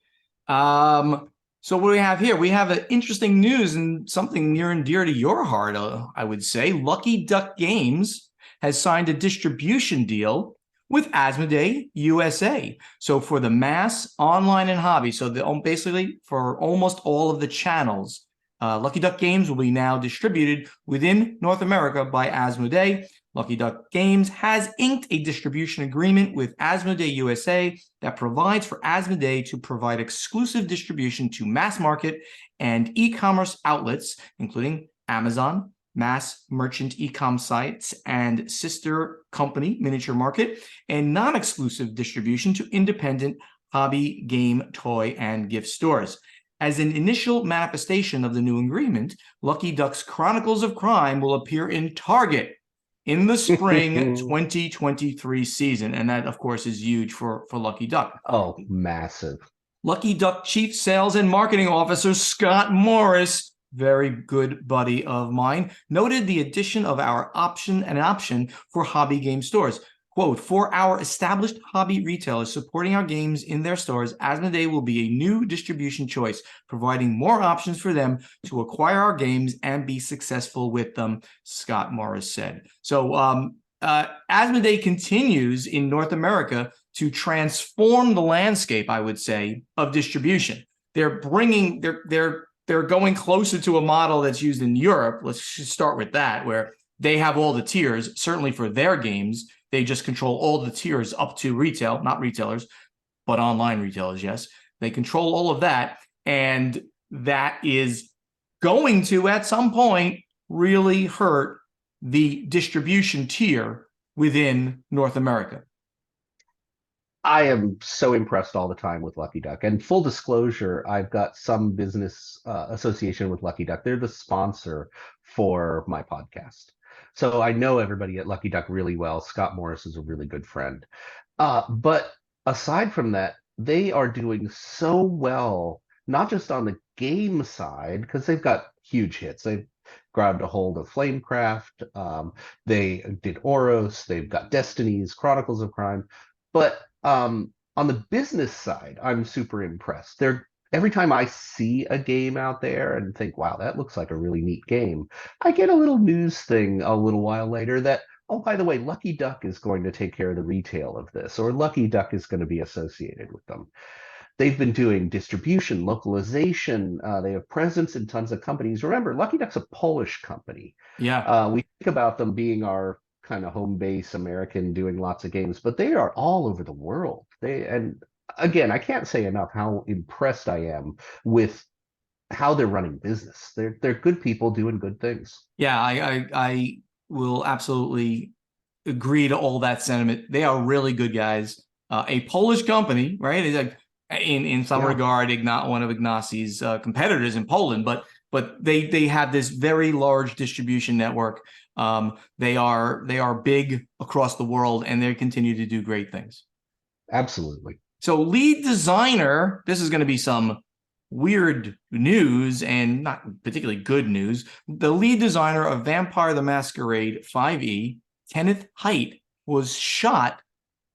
So what do we have here? We have an interesting news and something near and dear to your heart, I would say. Lucky Duck Games has signed a distribution deal with Asmodee USA. So for the mass, online, and hobby, so basically for almost all of the channels, Lucky Duck Games will be now distributed within North America by Asmodee. Lucky Duck Games has inked a distribution agreement with Asmodee USA that provides for Asmodee to provide exclusive distribution to mass market and e-commerce outlets, including Amazon, mass merchant e-com sites, and sister company Miniature Market, and non-exclusive distribution to independent hobby, game, toy, and gift stores. As an initial manifestation of the new agreement, Lucky Duck's Chronicles of Crime will appear in Target in the spring 2023 season. And that, of course, is huge for Lucky Duck. Oh, massive. Lucky Duck Chief Sales and Marketing Officer Scott Morris, very good buddy of mine, noted the addition of an option for hobby game stores. Quote, for our established hobby retailers supporting our games in their stores, Asmodee will be a new distribution choice, providing more options for them to acquire our games and be successful with them, Scott Morris said. So Asmodee continues in North America to transform the landscape, I would say, of distribution. They're going closer to a model that's used in Europe. Let's start with that, where they have all the tiers, certainly for their games. They just control all the tiers up to retail, not retailers, but online retailers, yes. They control all of that, and that is going to, at some point, really hurt the distribution tier within North America. I am so impressed all the time with Lucky Duck. And full disclosure, I've got some business association with Lucky Duck. They're the sponsor for my podcast. So I know everybody at Lucky Duck really well. Scott Morris is a really good friend. But aside from that, they are doing so well, not just on the game side, because they've got huge hits. They've grabbed a hold of Flamecraft. They did Oros. They've got Destinies, Chronicles of Crime. But on the business side, I'm super impressed. Every time I see a game out there and think, wow, that looks like a really neat game, I get a little news thing a little while later that, oh, by the way, Lucky Duck is going to take care of the retail of this, or Lucky Duck is going to be associated with them. They've been doing distribution, localization. They have presence in tons of companies. Remember, Lucky Duck's a Polish company. Yeah. We think about them being our kind of home base American doing lots of games, but they are all over the world. And again, I can't say enough how impressed I am with how they're running business. They're good people doing good things. Yeah, I will absolutely agree to all that sentiment. They are really good guys. A Polish company, right? It's like in some Yeah. regard, one of Ignacci's competitors in Poland, but they have this very large distribution network. They are big across the world, and they continue to do great things. Absolutely. So lead designer, this is going to be some weird news and not particularly good news. The lead designer of Vampire the Masquerade 5e, Kenneth Haidt, was shot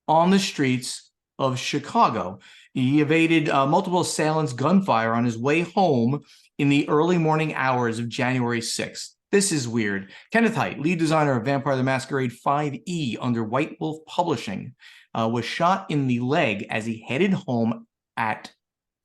on the streets of Chicago. He evaded multiple assailants' gunfire on his way home in the early morning hours of January 6th. This is weird. Kenneth Haidt, lead designer of Vampire the Masquerade 5e under White Wolf Publishing, was shot in the leg as he headed home at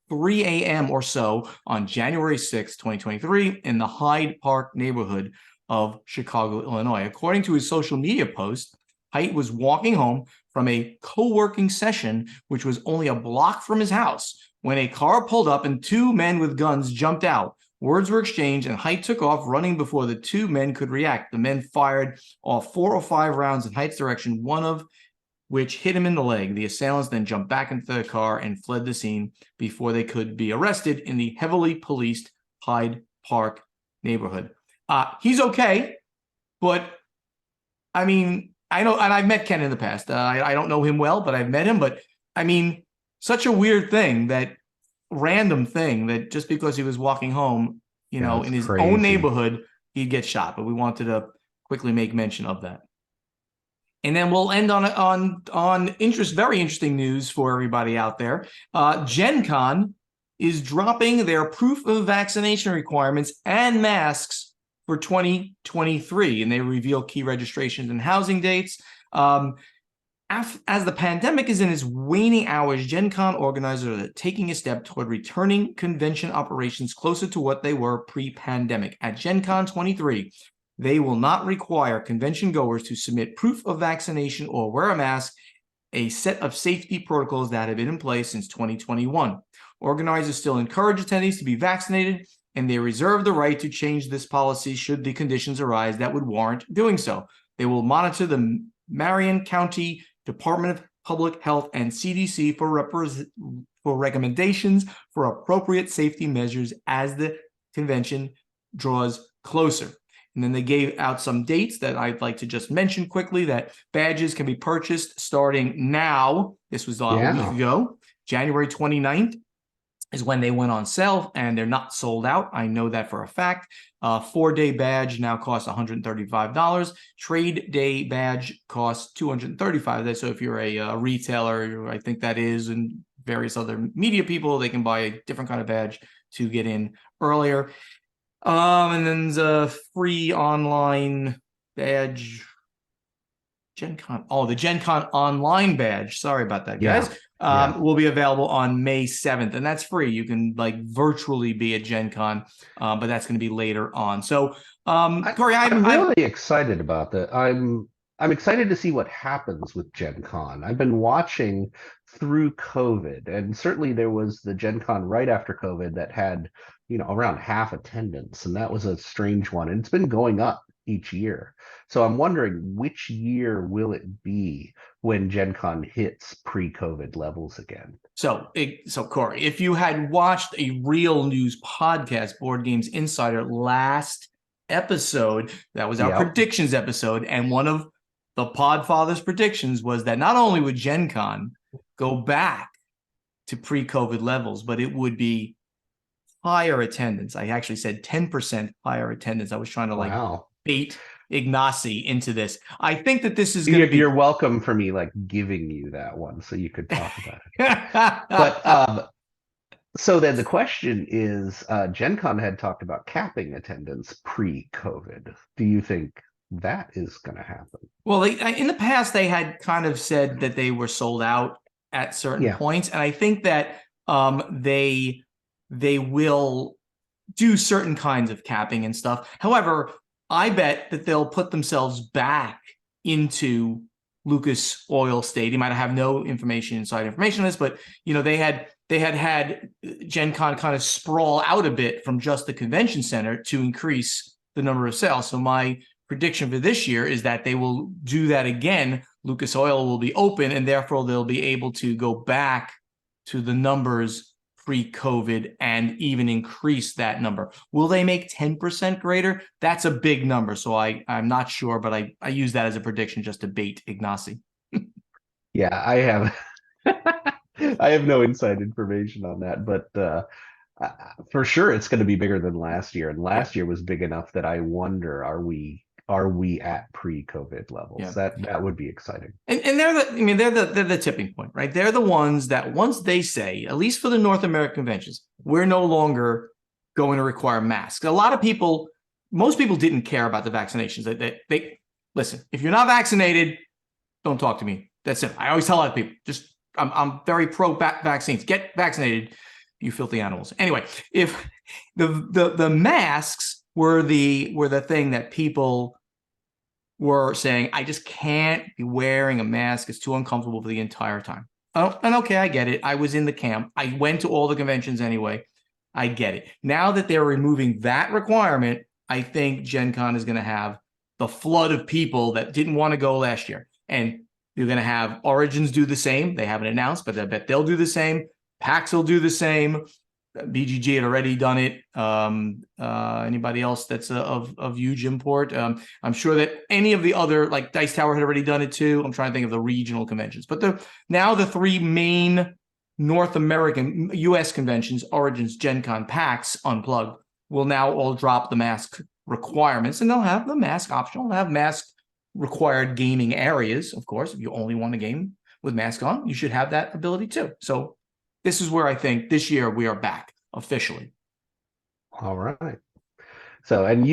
3 a.m. or so on January 6, 2023, in the Hyde Park neighborhood of Chicago, Illinois. According to his social media post, Haidt was walking home from a co-working session, which was only a block from his house, when a car pulled up and two men with guns jumped out. Words were exchanged, and Haidt took off running before the two men could react. The men fired off 4 or 5 rounds in Haidt's direction, one of which hit him in the leg. The assailants then jumped back into the car and fled the scene before they could be arrested in the heavily policed Hyde Park neighborhood. He's okay, but I mean, I know, and I've met Ken in the past. I don't know him well, but I've met him. But I mean, such a weird thing, that random thing, that just because he was walking home, in his own neighborhood, he'd get shot. But we wanted to quickly make mention of that. And then we'll end on very interesting news for everybody out there. Gen Con is dropping their proof of vaccination requirements and masks for 2023, and they reveal key registrations and housing dates. As the pandemic is in its waning hours, Gen Con organizers are taking a step toward returning convention operations closer to what they were pre-pandemic. At Gen Con 23, they will not require convention goers to submit proof of vaccination or wear a mask, a set of safety protocols that have been in place since 2021. Organizers still encourage attendees to be vaccinated, and they reserve the right to change this policy should the conditions arise that would warrant doing so. They will monitor the Marion County Department of Public Health and CDC for recommendations for appropriate safety measures as the convention draws closer. And then they gave out some dates that I'd like to just mention quickly, that badges can be purchased starting now. This was a week ago. January 29th is when they went on sale, and they're not sold out. I know that for a fact. 4-day badge now costs $135. Trade day badge costs $235. So if you're a retailer, I think that is, and various other media people, they can buy a different kind of badge to get in earlier. And then there's a free online badge. Gen Con. Oh, the Gen Con online badge. Sorry about that, guys. Will be available on May 7th, and that's free. You can virtually be at Gen Con, but that's going to be later on. So, Corey, I'm really excited about that. I'm excited to see what happens with Gen Con. I've been watching through COVID, and certainly there was the Gen Con right after COVID that had, around half attendance, and that was a strange one. And it's been going up each year. So I'm wondering, which year will it be when Gen Con hits pre-COVID levels again? So Corey, if you had watched a Real News podcast, Board Games Insider, last episode, that was our predictions episode, and one of the Podfather's predictions was that not only would Gen Con go back to pre-COVID levels, but it would be higher attendance. I actually said 10% higher attendance. I was trying to bait Ignacci into this. I think that this is going to be... You're welcome for me giving you that one so you could talk about it. But so then the question is, Gen Con had talked about capping attendance pre-COVID. Do you think that is going to happen? Well, in the past, they had kind of said that they were sold out at certain points, and I think that they will do certain kinds of capping and stuff. However, I bet that they'll put themselves back into Lucas Oil Stadium. I have no inside information on this, but they had Gen Con kind of sprawl out a bit from just the convention center to increase the number of sales. So my prediction for this year is that they will do that again. Lucas Oil will be open, and therefore they'll be able to go back to the numbers pre-COVID and even increase that number. Will they make 10% greater? That's a big number. So I'm not sure, but I use that as a prediction just to bait Ignacy. Yeah, I have I have no inside information on that, but for sure it's going to be bigger than last year. And Yeah. last year was big enough that I wonder, are we at pre-COVID levels? Yeah. That would be exciting. And they're the tipping point, right? They're the ones that once they say, at least for the North American conventions, we're no longer going to require masks. Most people didn't care about the vaccinations. They listen, if you're not vaccinated, don't talk to me. That's it. I always tell other people, I'm very pro vaccines. Get vaccinated, you filthy animals. Anyway, if the masks were the thing that people were saying, I just can't be wearing a mask. It's too uncomfortable for the entire time. Oh, and okay, I get it. I was in the camp. I went to all the conventions anyway. I get it. Now that they're removing that requirement, I think Gen Con is going to have the flood of people that didn't want to go last year. And you're going to have Origins do the same. They haven't announced, but I bet they'll do the same. PAX will do the same. BGG had already done it. Anybody else that's of huge import? I'm sure that any of the other, like Dice Tower had already done it too. I'm trying to think of the regional conventions. But now the three main North American US conventions, Origins, Gen Con, PAX, Unplugged, will now all drop the mask requirements. And they'll have the mask optional. They'll have mask required gaming areas, of course. If you only want a game with mask on, you should have that ability too. So this is where I think this year we are back officially. All right. So, and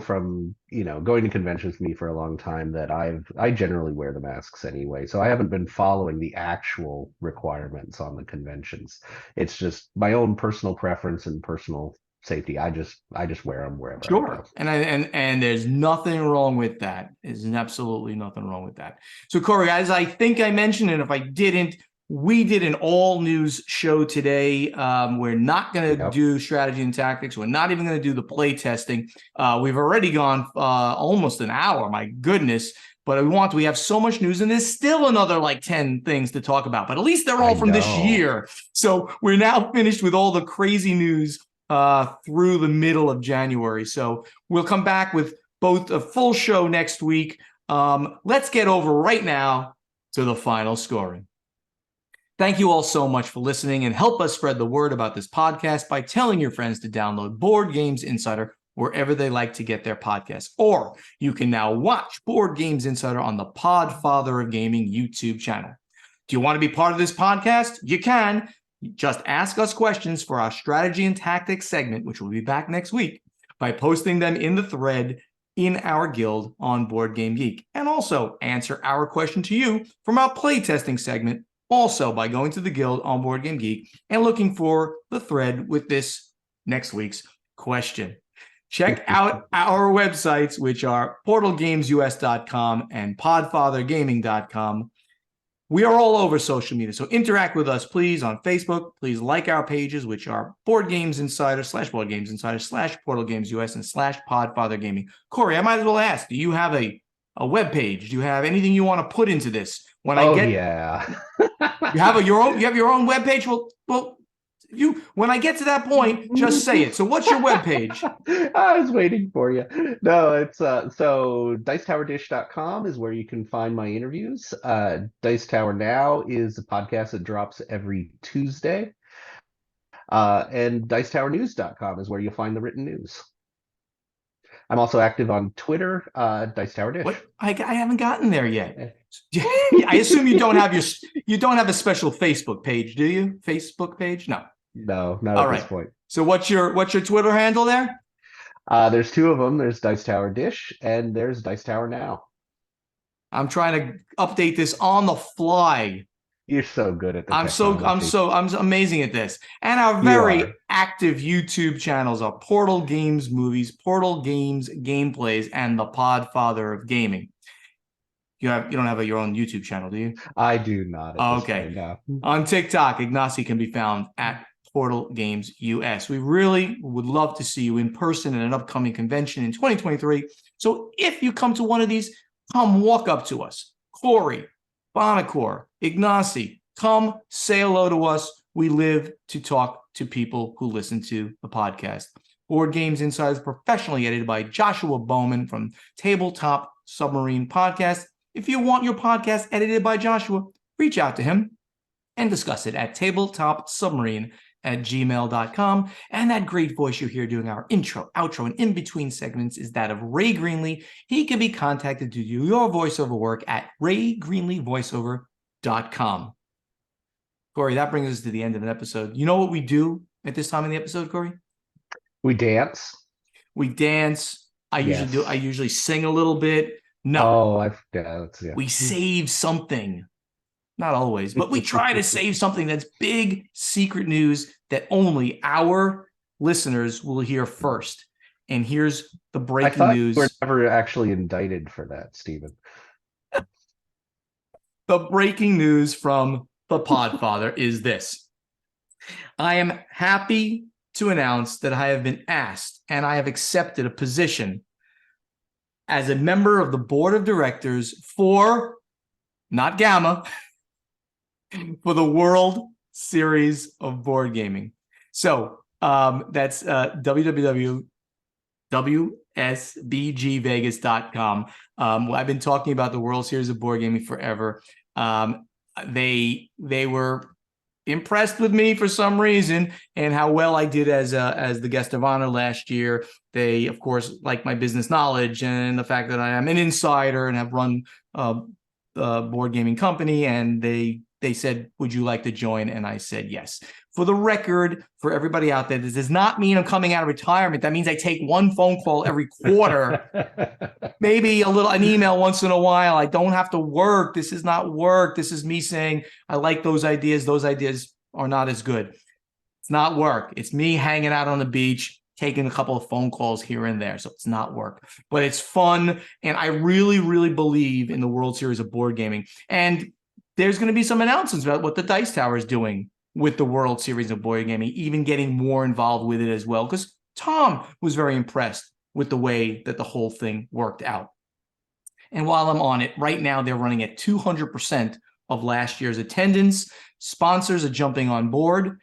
from going to conventions with me for a long time that I generally wear the masks anyway. So I haven't been following the actual requirements on the conventions. It's just my own personal preference and personal safety. I just wear them wherever I go. And there's nothing wrong with that. There's absolutely nothing wrong with that. So Corey, as I think I mentioned, and if I didn't, we did an all news show today. We're not going to do strategy and tactics. We're not even going to do the play testing. We've already gone almost an hour. My goodness. But we have so much news, and there's still another like 10 things to talk about. But at least they're all from this year. So we're now finished with all the crazy news through the middle of January. So we'll come back with both a full show next week. Let's get over right now to the final scoring. Thank you all so much for listening, and help us spread the word about this podcast by telling your friends to download Board Games Insider wherever they like to get their podcasts. Or you can now watch Board Games Insider on the Podfather of Gaming YouTube channel. Do you want to be part of this podcast? You can. Just ask us questions for our strategy and tactics segment, which will be back next week, by posting them in the thread in our guild on Board Game Geek. And also answer our question to you from our playtesting segment, also by going to the guild on Board Game Geek and looking for the thread with this next week's question. Check out our websites, which are portalgamesus.com and podfathergaming.com. We are all over social media, so interact with us, please, on Facebook. Please like our pages, which are Board Games Insider /Board Games Insider /Portal Games US and /Podfather Gaming. Corey, I might as well ask, do you have a web page? Do you have anything you want to put into this? Yeah. You have your own web page? Well, when I get to that point, just say it. So what's your web page? I was waiting for you. No, it's so dicetowerdish.com is where you can find my interviews. Dice Tower Now is a podcast that drops every Tuesday. And dicetowernews.com is where you'll find the written news. I'm also active on Twitter, Dice Tower Dish. What? I haven't gotten there yet. I assume you don't have a special Facebook page, do you? Facebook page? No. No, not at this point. So what's your Twitter handle there? There's two of them. There's Dice Tower Dish and there's Dice Tower Now. I'm trying to update this on the fly. You're so good at this. I'm amazing at this. And our very active YouTube channels are Portal Games Movies, Portal Games Gameplays, and the Podfather of Gaming. You don't have your own YouTube channel, do you? I do not. Okay. No. On TikTok, Ignacy can be found at Portal Games US. We really would love to see you in person at an upcoming convention in 2023. So if you come to one of these, come walk up to us. Corey, Bonacor, Ignacy, come say hello to us. We live to talk to people who listen to the podcast. Board Games Insider is professionally edited by Joshua Bowman from Tabletop Submarine Podcast. If you want your podcast edited by Joshua, reach out to him and discuss it at tabletopsubmarine@gmail.com. And that great voice you hear doing our intro, outro, and in-between segments is that of Ray Greenlee. He can be contacted to do your voiceover work at raygreenleevoiceover.com. Corey, that brings us to the end of an episode. You know what we do at this time in the episode, Corey? We dance. We dance. I usually sing a little bit. No. Yeah. We save something. Not always, but we try to save something that's big secret news that only our listeners will hear first. And here's the breaking news. We're never actually indicted for that, Stephen. The breaking news from the Podfather is this. I am happy to announce that I have been asked and I have accepted a position as a member of the board of directors for, not Gamma, for the World Series of Board Gaming. So that's www.wsbgvegas.com. I've been talking about the World Series of Board Gaming forever. They were impressed with me for some reason and how well I did as the guest of honor last year. They, of course, like my business knowledge and the fact that I am an insider and have run a board gaming company. And they said, would you like to join? And I said, yes. For the record, for everybody out there, this does not mean I'm coming out of retirement. That means I take one phone call every quarter, maybe an email once in a while. I don't have to work. This is not work. This is me saying, I like those ideas. Those ideas are not as good. It's not work. It's me hanging out on the beach, taking a couple of phone calls here and there. So it's not work, but it's fun. And I really, really believe in the World Series of Board Gaming. And there's going to be some announcements about what the Dice Tower is doing with the World Series of Board Gaming, even getting more involved with it as well, because Tom was very impressed with the way that the whole thing worked out. And while I'm on it, right now they're running at 200% of last year's attendance. Sponsors are jumping on board.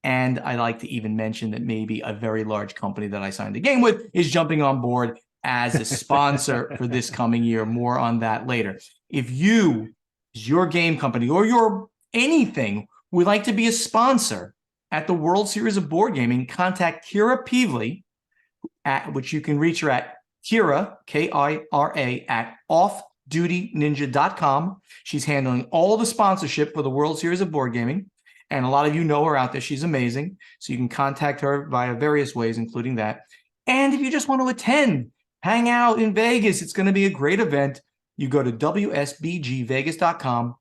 And I like to even mention that maybe a very large company that I signed a game with is jumping on board as a sponsor for this coming year. More on that later. If you, your game company, or your anything would like to be a sponsor at the World Series of Board Gaming, contact Kira Peevely, at which you can reach her at Kira, Kira, at offdutyninja.com. She's handling all the sponsorship for the World Series of Board Gaming. And a lot of you know her out there. She's amazing. So you can contact her via various ways, including that. And if you just want to attend, hang out in Vegas, it's going to be a great event. You go to wsbgvegas.com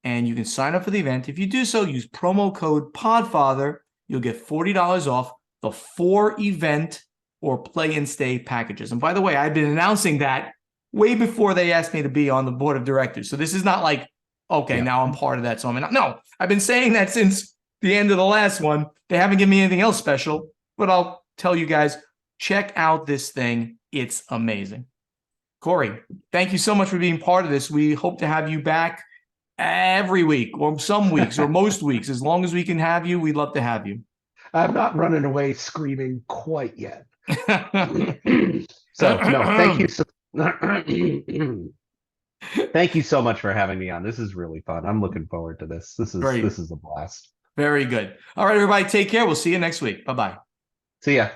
and you can sign up for the event. If you do so, use promo code PODFATHER. You'll get $40 off the 4 event or play and stay packages. And by the way, I've been announcing that way before they asked me to be on the board of directors. So this is not like, okay, now I'm part of that. So I'm in. No, I've been saying that since the end of the last one. They haven't given me anything else special, but I'll tell you guys, check out this thing. It's amazing. Corey, thank you so much for being part of this. We hope to have you back every week or some weeks or most weeks. As long as we can have you, we'd love to have you. I'm not running away screaming quite yet. So, no, thank you. Thank you so much for having me on. This is really fun. I'm looking forward to this. This is a blast. Very good. All right, everybody, take care. We'll see you next week. Bye-bye. See ya.